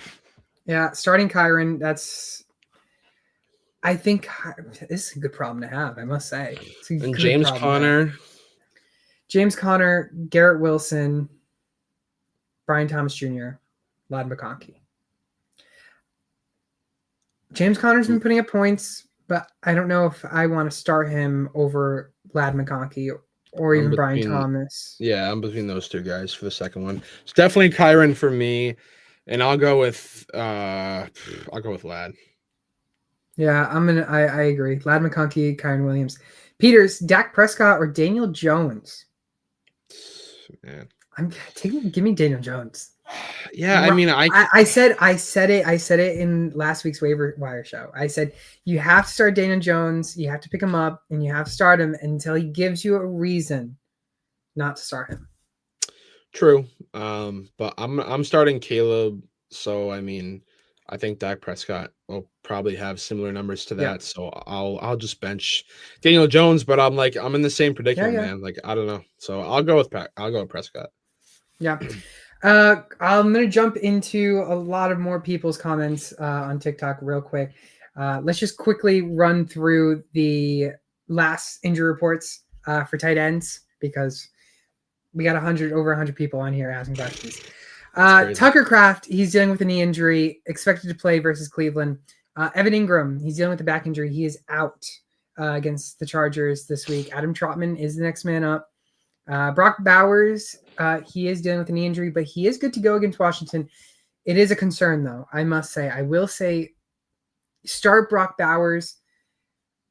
Yeah, starting Kyron. I think this is a good problem to have, I must say. And James Conner. James Conner, Garrett Wilson, Brian Thomas Jr., Lad McConkey. James Conner's been putting up points, but I don't know if I want to start him over Lad McConkey or even Brian Thomas. Yeah, I'm between those two guys for the second one. It's definitely Kyron for me, and I'll go with Lad. Yeah, I agree. Lad McConkey, Kyron Williams. Peters, Dak Prescott, or Daniel Jones? Man. Give me Daniel Jones. Yeah, I mean, I said it in last week's waiver wire show. I said you have to start Daniel Jones, you have to pick him up, and you have to start him until he gives you a reason not to start him. True, but I'm starting Caleb. So I mean, I think Dak Prescott will probably have similar numbers to that. Yeah. So I'll just bench Daniel Jones, but I'm in the same predicament, man. Like I don't know. So I'll go with Prescott. Yeah. I'm going to jump into a lot of more people's comments on TikTok real quick. Let's just quickly run through the last injury reports for tight ends because we got over 100 people on here asking questions. Tucker Kraft, he's dealing with a knee injury, expected to play versus Cleveland. Evan Ingram, he's dealing with a back injury. He is out against the Chargers this week. Adam Trotman is the next man up. Brock Bowers, he is dealing with a knee injury, but he is good to go against Washington. It is a concern, though, I must say. I will say start Brock Bowers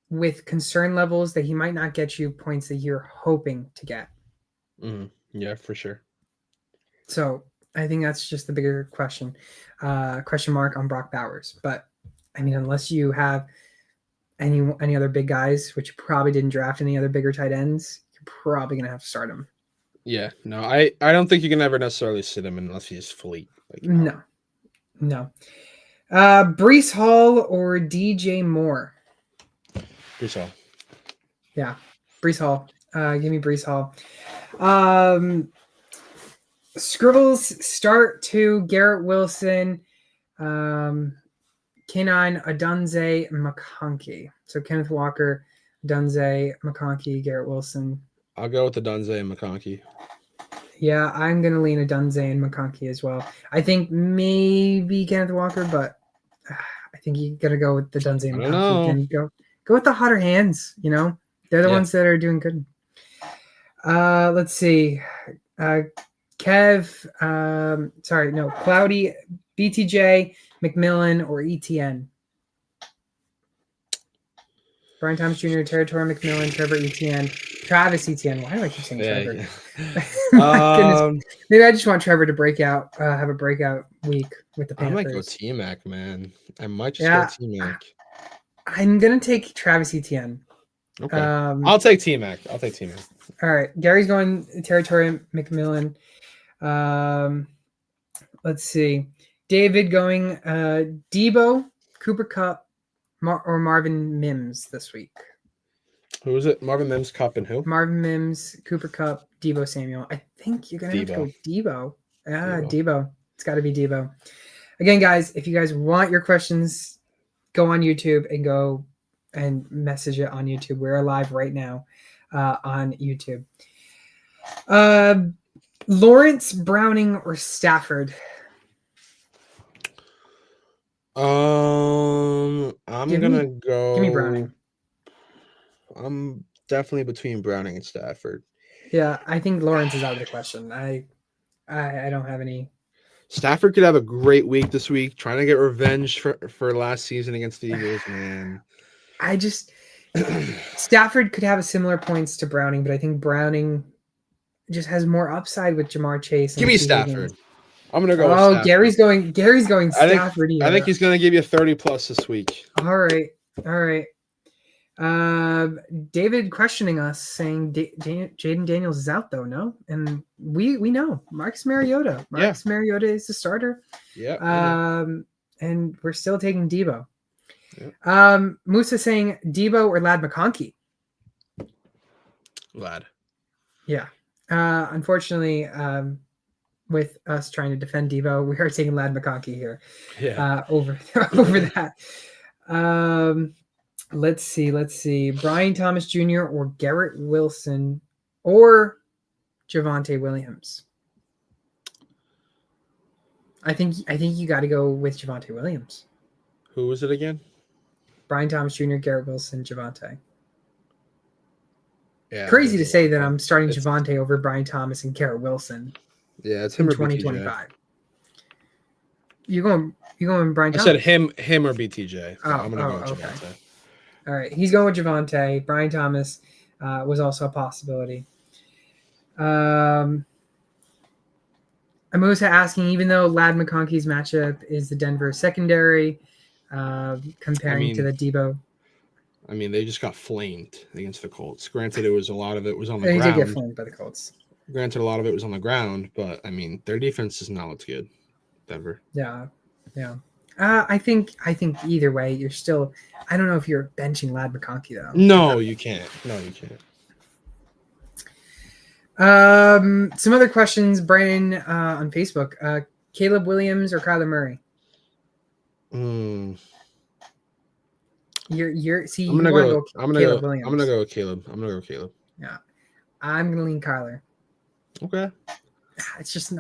with concern levels that he might not get you points that you're hoping to get. Mm-hmm. Yeah, for sure. So I think that's just the bigger question mark on Brock Bowers. But, I mean, unless you have any other big guys, which you probably didn't draft any other bigger tight ends, probably gonna have to start him. Yeah, no, I don't think you can ever necessarily sit him unless he's fully no. Breece Hall or DJ Moore? Breece Hall. Yeah, Breece Hall. Give me Breece Hall. Scribbles start to Garrett Wilson, Kenine Adunze, McConkey. So Kenneth Walker, Adunze, McConkey, Garrett Wilson. I'll go with the Adunze and McConkey. Yeah, I'm going to lean Adunze and McConkey as well. I think maybe Kenneth Walker, but I think you got to go with the Adunze and McConkey. Go with the hotter hands, you know? They're the ones that are doing good. Let's see. Cloudy, BTJ, McMillan, or ETN? Brian Thomas Jr., Territory McMillan, Trevor Etienne, Travis Etienne. Why do I keep saying Trevor? Yeah. My goodness. Maybe I just want Trevor to break out, have a breakout week with the Panthers. I might go T-Mac, man. I might just go T-Mac. I'm going to take Travis Etienne. Okay. I'll take T-Mac. All right. Gary's going Territory McMillan. Let's see. David going Debo, Cooper Kupp, or Marvin Mims this week. Who is it? Marvin Mims, Kupp, and who? Marvin Mims, Cooper Kupp, Debo Samuel. I think you're going to have to go Debo. Debo. It's got to be Debo. Again, guys, if you guys want your questions, go on YouTube and go and message it on YouTube. We're live right now on YouTube. Lawrence, Browning, or Stafford? I'm gonna go. Give me Browning. I'm definitely between Browning and Stafford. Yeah, I think Lawrence is out of the question. I don't have any. Stafford could have a great week this week, trying to get revenge for last season against the Eagles, man. Stafford could have a similar points to Browning, but I think Browning just has more upside with Jamar Chase. Give me Stafford. I'm gonna go. Oh, Gary's going Stafford. I think he's gonna give you 30+ this week. All right. David questioning us, saying Jaden Daniels is out though. No, and we know Marcus Mariota. Mariota is the starter. Yeah. And we're still taking Debo. Musa saying Debo or Lad McConkey. Lad. Yeah. Unfortunately, with us trying to defend Debo, we are taking Lad McConkey here. Yeah. Over that. Let's see. Brian Thomas Jr. or Garrett Wilson or Javonte Williams. I think you got to go with Javonte Williams. Who was it again? Brian Thomas Jr., Garrett Wilson, Javonte. Yeah. Crazy to say that I'm starting Javonte over Brian Thomas and Garrett Wilson. Yeah, it's him in or 2025. You going Brian Thomas? I said him or BTJ. I'm gonna go with okay. Javonte. All right, he's going with Javonte. Brian Thomas was also a possibility. Amusa asking, even though Lad McConkey's matchup is the Denver secondary, comparing to the Debo. I mean, they just got flamed against the Colts. Granted, a lot of it was on the ground. They did get flamed by the Colts. Granted, a lot of it was on the ground, but I mean, their defense does not look good. Denver. Yeah. I think either way, you're still. I don't know if you're benching Lad McConkey though. No, you can't. Some other questions, Brandon, on Facebook. Caleb Williams or Kyler Murray? You're see. I'm gonna go Williams. I'm gonna go with Caleb. Yeah, I'm gonna lean Kyler. Okay. It's just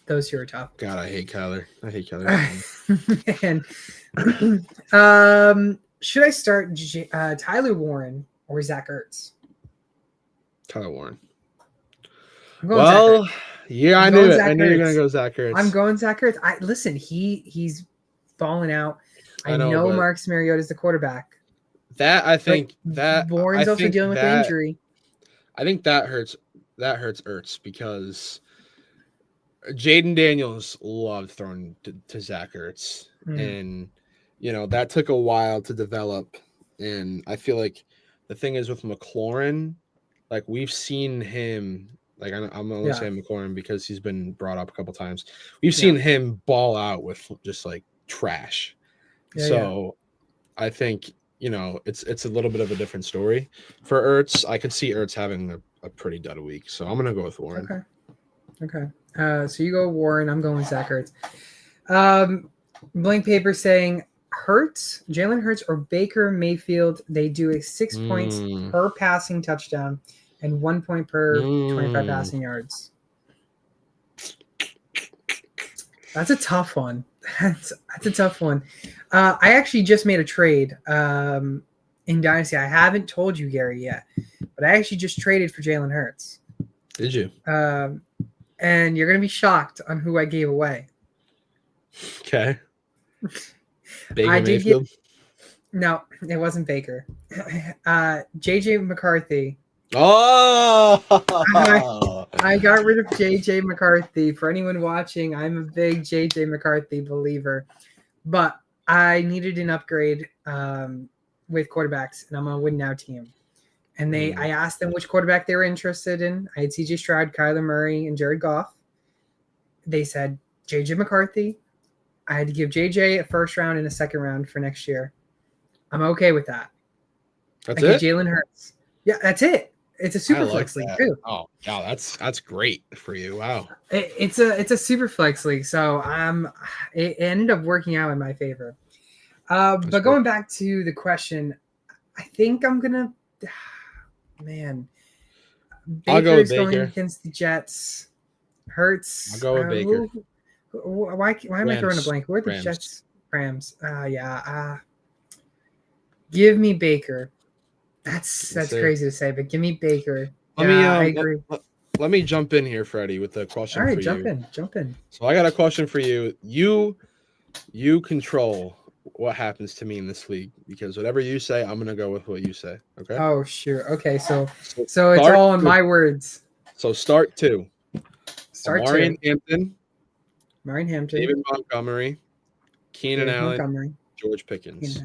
those two are tough. God, I hate Kyler. Man. Should I start Tyler Warren or Zach Ertz? Tyler Warren. Well, yeah, I knew it. I knew you were gonna go Zach Ertz. I'm going Zach Ertz. Listen, he's falling out. I know Marcus Mariota is the quarterback. Warren's also dealing with the injury. I think that hurts. That hurts Ertz because Jaden Daniels loved throwing to Zach Ertz, and that took a while to develop. And I feel like the thing is with McLaurin, like we've seen him. Like I'm only saying McLaurin because he's been brought up a couple times. We've seen him ball out with just like trash. I think it's a little bit of a different story for Ertz. I could see Ertz having a pretty dud week, so I'm gonna go with Warren. Okay. So you go Warren. I'm going with Zach Ertz. Blank paper saying Jalen Hurts or Baker Mayfield. They do a 6 points per passing touchdown and 1 point per 25 passing yards. That's a tough one. That's a tough one. I actually just made a trade in Dynasty. I haven't told you, Gary, yet, but I actually just traded for Jalen Hurts. Did you? And you're going to be shocked on who I gave away. Okay. Baker Mayfield? No, it wasn't Baker. JJ McCarthy. Oh! I got rid of JJ McCarthy. For anyone watching, I'm a big JJ McCarthy believer. But I needed an upgrade with quarterbacks, and I'm on a win now team. And I asked them which quarterback they were interested in. I had CJ Stroud, Kyler Murray, and Jared Goff. They said JJ McCarthy. I had to give JJ a first round and a second round for next year. I'm okay with that. That's it? Jalen Hurts. Yeah, that's it. It's a super flex league too. Oh, yeah, that's great for you. Wow. It's a super flex league, so it ended up working out in my favor. But going back to the question, I think I'm gonna. Man, Baker's going against the Jets. Hurts. I'll go with Baker. Why am I throwing a blank? Who are the Rams. Jets? Rams. Give me Baker. That's crazy to say, but give me Baker. I agree. Let me jump in here, Freddie, with a question for you. All right, jump in. So I got a question for you. You control what happens to me in this league because whatever you say, I'm gonna go with what you say. Okay. Oh, sure. Okay, so it's all in my words. So start two. Marion Hampton. David Montgomery. Keenan Allen. George Pickens.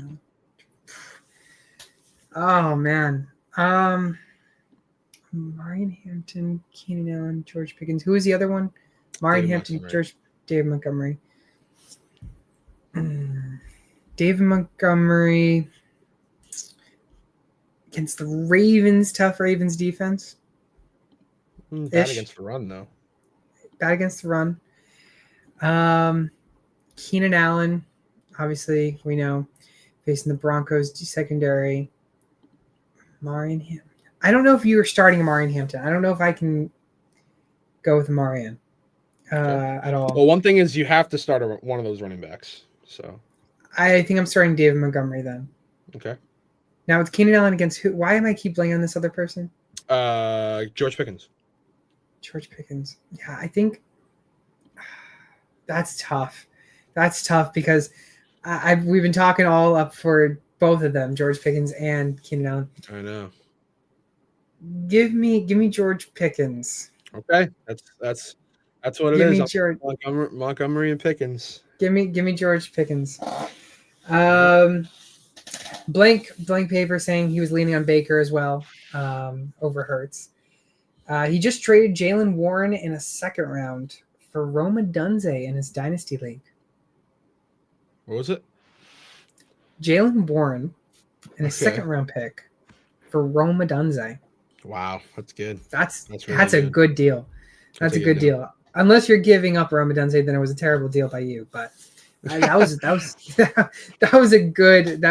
Oh man. Marion Hampton, Keenan Allen, George Pickens. Who is the other one? Marion Hampton, David Montgomery. David Montgomery against the Ravens. Tough Ravens defense. Bad against the run, though. Bad against the run. Keenan Allen, obviously, we know, facing the Broncos secondary. Marion Hampton. I don't know if you were starting Marion Hampton. I don't know if I can go with Marion at all. Well, one thing is you have to start one of those running backs. So I think I'm starting David Montgomery then. Okay. Now it's Keenan Allen against who? Why am I keep blanking on this other person? George Pickens. George Pickens. Yeah, I think that's tough. That's tough because we've been talking all up for both of them, George Pickens and Keenan Allen. I know. Give me George Pickens. Okay, that's what it give is. Me George, Montgomery and Pickens. Give me George Pickens. Blank paper saying he was leaning on Baker as well over Hurts. He just traded Jalen Warren in a second round for Roma Dunze in his Dynasty League. What was it? Jalen Warren in a second round pick for Roma Dunze. Wow, that's good. That's a good deal. That's a good deal. Unless you're giving up Roma Dunze, then it was a terrible deal by you. But that was a good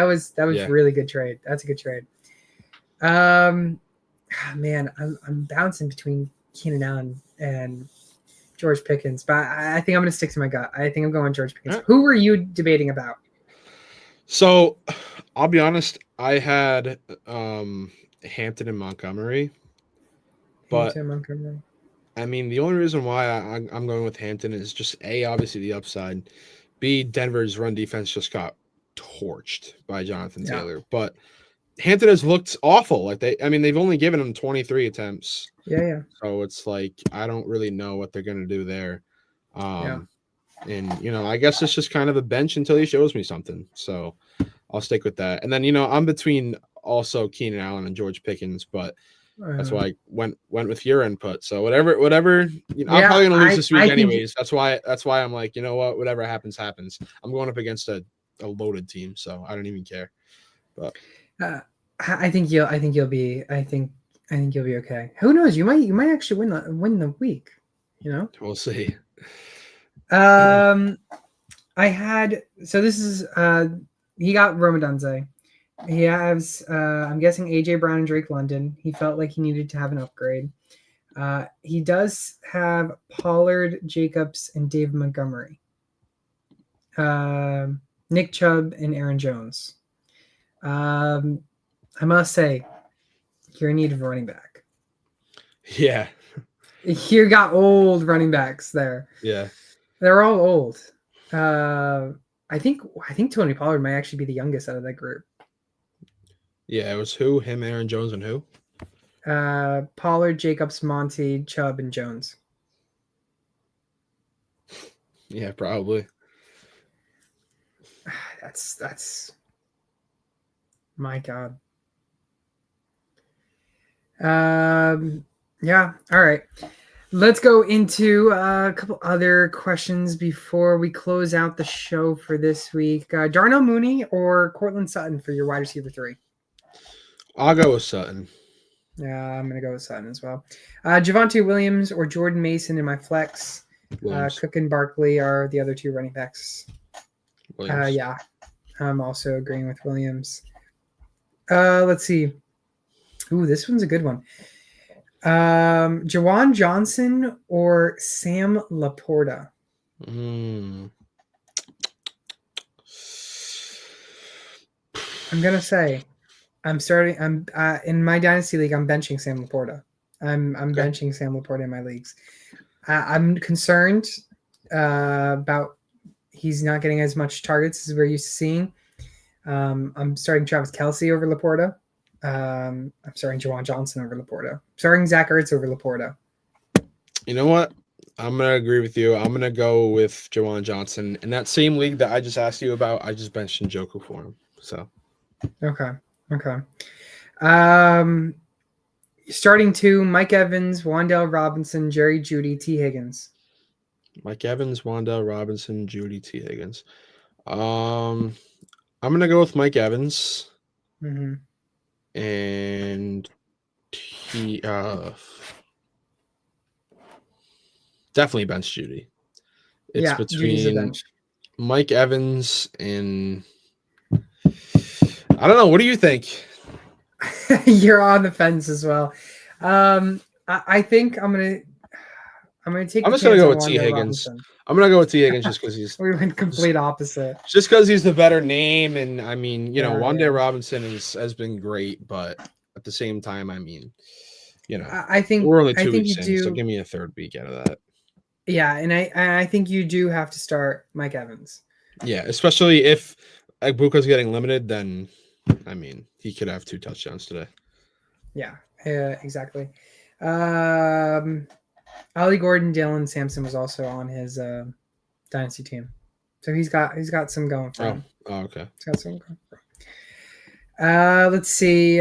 really good trade. That's a good trade. Man, I'm bouncing between Keenan Allen and George Pickens, but I think I'm going to stick to my gut. I think I'm going George Pickens. Right. Who were you debating about? So, I'll be honest. I had Hampton and Montgomery, but I mean, the only reason why I'm going with Hampton is just A, obviously the upside. B, Denver's run defense just got torched by Jonathan Taylor, but Hampton has looked awful. They've only given him 23 attempts. Yeah. So it's like I don't really know what they're gonna do there. And I guess it's just kind of a bench until he shows me something. So I'll stick with that. And then I'm between also Keenan Allen and George Pickens, but that's why I went with your input. So whatever. I'm probably gonna lose this week anyways. That's why I'm like, you know what? Whatever happens. I'm going up against a loaded team, so I don't even care. But I think you'll be okay. Who knows? You might actually win the week. We'll see. This is he got Roma Dunze. He has I'm guessing AJ Brown and Drake London. He felt like he needed to have an upgrade. He does have Pollard, Jacobs, and David Montgomery. Nick Chubb and Aaron Jones. I must say, you're in need of a running back. Yeah. You got old running backs there. Yeah. They're all old. I think Tony Pollard might actually be the youngest out of that group. Yeah, it was who? Him, Aaron Jones, and who? Pollard, Jacobs, Monty, Chubb, and Jones. Yeah, probably. That's my God. Yeah. All right. Let's go into a couple other questions before we close out the show for this week. Darnell Mooney or Cortland Sutton for your wide receiver 3? I'll go with Sutton. Yeah, I'm going to go with Sutton as well. Javonte Williams or Jordan Mason in my flex. Cook and Barkley are the other 2 running backs. Yeah, I'm also agreeing with Williams. Let's see. Ooh, this one's a good one. Jawan Johnson or Sam Laporta? I'm gonna say I'm in my dynasty league. I'm benching Sam Laporta. I'm benching Sam Laporta in my leagues. I'm concerned about he's not getting as much targets as we're used to seeing. I'm starting Travis Kelce over Laporta. I'm starting Jawan Johnson over Laporta. Starting Zach Ertz over Laporta. You know what? I'm going to agree with you. I'm going to go with Jawan Johnson. In that same league that I just asked you about, I just benched Njoku for him. So. Okay. Starting 2, Mike Evans, Wan'Dale Robinson, Jerry Jeudy, T. Higgins. Mike Evans, Wan'Dale Robinson, Jeudy, T. Higgins. I'm gonna go with Mike Evans, Mm-hmm. and he definitely bench Judy. It's Yeah, Judy's a between bench. Mike Evans and I don't know. What do you think? You're on the fence as well. I think I'm gonna take I'm the just gonna chance go on with T. Wanda Higgins. Robinson. I'm gonna go with T. Higgins just because he's We went complete opposite. just because he's the better name, and I mean, Yeah, Wanda Robinson has been great, but at the same time, I mean, I think we're only I 2 think you weeks in, so do. give me a third week out of that. Yeah, and I think you do have to start Mike Evans. Yeah, especially if Buka's getting limited, then I mean, he could have 2 touchdowns today. Yeah, exactly. Ollie Gordon, Dylan Sampson was also on his dynasty team, so he's got some going for him. Oh, okay. He's got some going for him. Let's see,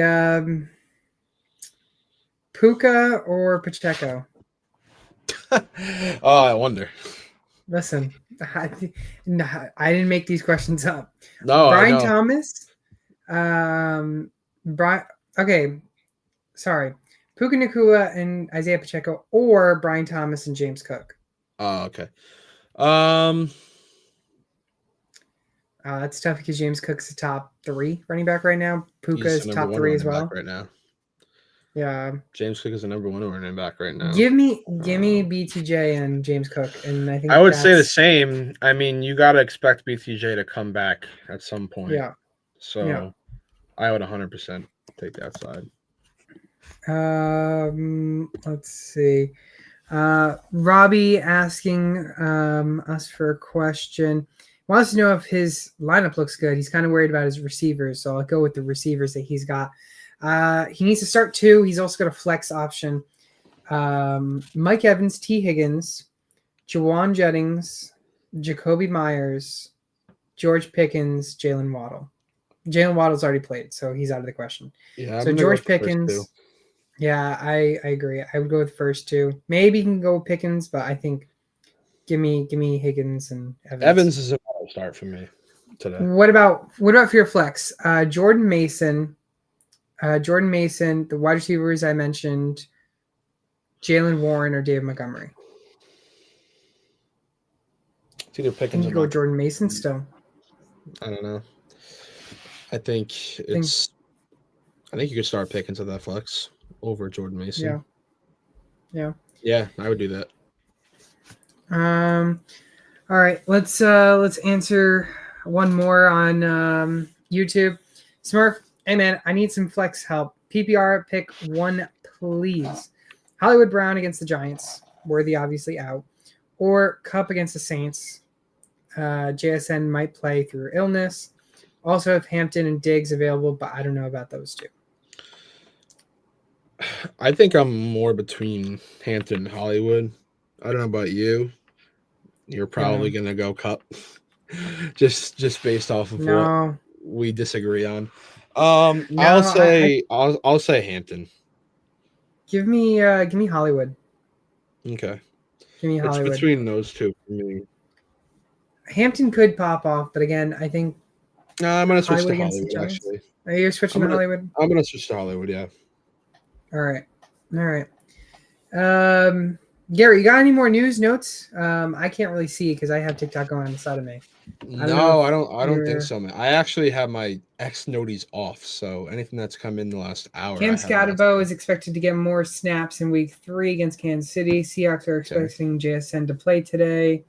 Puka or Pacheco. Oh, I wonder. Listen, I didn't make these questions up. No, Brian I know. Thomas, Brian. Okay, sorry, Puka Nacua and Isaiah Pacheco, or Brian Thomas and James Cook. Oh, okay. That's tough because James Cook's the top 3 running back right now. Puka is top 3 as well right now. Yeah, James Cook is the number 1 running back right now. Give me BTJ and James Cook, and I think I would say the same. I mean, you got to expect BTJ to come back at some point. Yeah. So yeah. I would 100% take that side. Let's see. Robbie asking us for a question. Wants to know if his lineup looks good. He's kind of worried about his receivers, so I'll go with the receivers that he's got. He needs to start 2. He's also got a flex option. Mike Evans, T. Higgins, Jawan Jennings, Jacoby Myers, George Pickens, Jalen Waddle. Jalen Waddle's already played, so he's out of the question. Yeah. So George Pickens. Yeah, I agree. I would go with the first 2. Maybe you can go with Pickens, but I think give me Higgins and Evans. Evans is a better start for me today. What about for your flex? Jordan Mason, the wide receivers I mentioned, Jalen Warren or David Montgomery. It's either Pickens or go Jordan Mason still. I don't know. I think you could start Pickens at that flex over Jordan Mason. Yeah. Yeah, I would do that. All right, let's answer one more on YouTube. Smurf, hey man, I need some flex help. PPR pick 1, please. Hollywood Brown against the Giants, Worthy obviously out, or Cup against the Saints. JSN might play through illness. Also have Hampton and Diggs available, but I don't know about those 2. I think I'm more between Hampton and Hollywood. I don't know about you. You're probably gonna go Cup, just based off of what we disagree on. I'll say Hampton. Give me Hollywood. Okay. Give me Hollywood. It's between those 2 for me. Hampton could pop off, but again, I think I'm gonna switch to Hollywood. Actually, you're switching to Hollywood. I'm gonna switch to Hollywood. Yeah. All right. Gary, you got any more news notes? I can't really see because I have TikTok going on the side of me. I don't think so, man. I actually have my X noties off, so anything that's come in the last hour. Cam Scatterbo is expected to get more snaps in week 3 against Kansas City. Seahawks are expecting JSN to play today.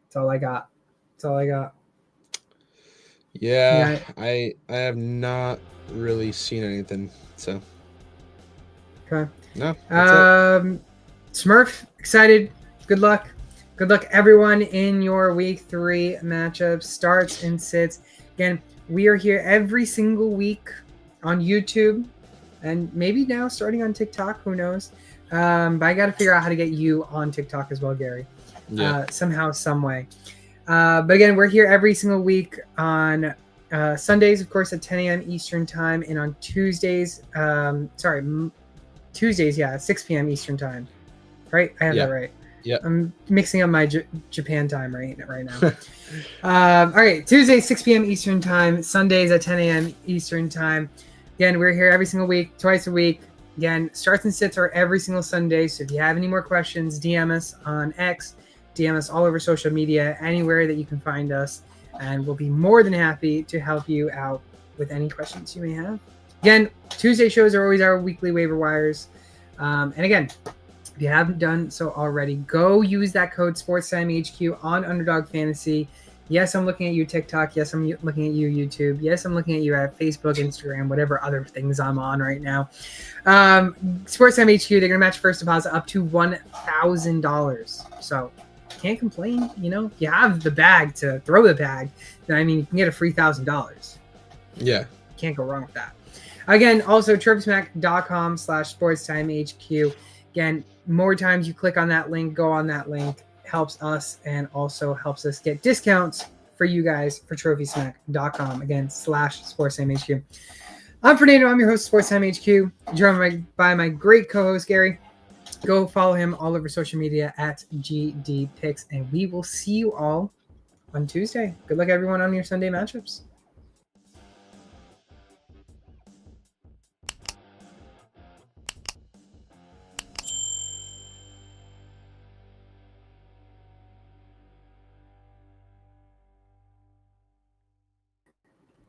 That's all I got. Yeah, I have not really seen anything. So. Okay. No. Smurf, excited. Good luck. Good luck, everyone, in your week 3 matchups, starts and sits. Again, we are here every single week on YouTube and maybe now starting on TikTok. Who knows? But I got to figure out how to get you on TikTok as well, Gary. Somehow, some way. But again, we're here every single week on Sundays, of course, at 10 a.m. Eastern time, and on Tuesdays, Tuesdays, 6 p.m. Eastern time. Right? I have that right. Yeah. I'm mixing up my Japan time right now. All right, Tuesday 6 p.m. Eastern time, Sundays at 10 a.m. Eastern time. Again, we're here every single week, twice a week. Again, starts and sits are every single Sunday. So if you have any more questions, DM us on X, DM us all over social media, anywhere that you can find us, and we'll be more than happy to help you out with any questions you may have. Again, Tuesday shows are always our weekly waiver wires. And again, if you haven't done so already, go use that code SportsTimeHQ on Underdog Fantasy. Yes, I'm looking at you, TikTok. Yes, I'm looking at you, YouTube. Yes, I'm looking at you at Facebook, Instagram, whatever other things I'm on right now. SportsTimeHQ, they're going to match first deposit up to $1,000. So can't complain. You know, if you have the bag to throw the bag, then I mean, you can get a free $1,000. Yeah. Can't go wrong with that. Again, also TrophySmack.com/SportsTimeHQ. Again, more times you click on that link, go on that link, helps us and also helps us get discounts for you guys for TrophySmack.com. Again, /SportsTimeHQ. I'm Fernando. I'm your host, SportsTimeHQ. Joined by my great co-host, Gary. Go follow him all over social media at GDPicks, and we will see you all on Tuesday. Good luck, everyone, on your Sunday matchups.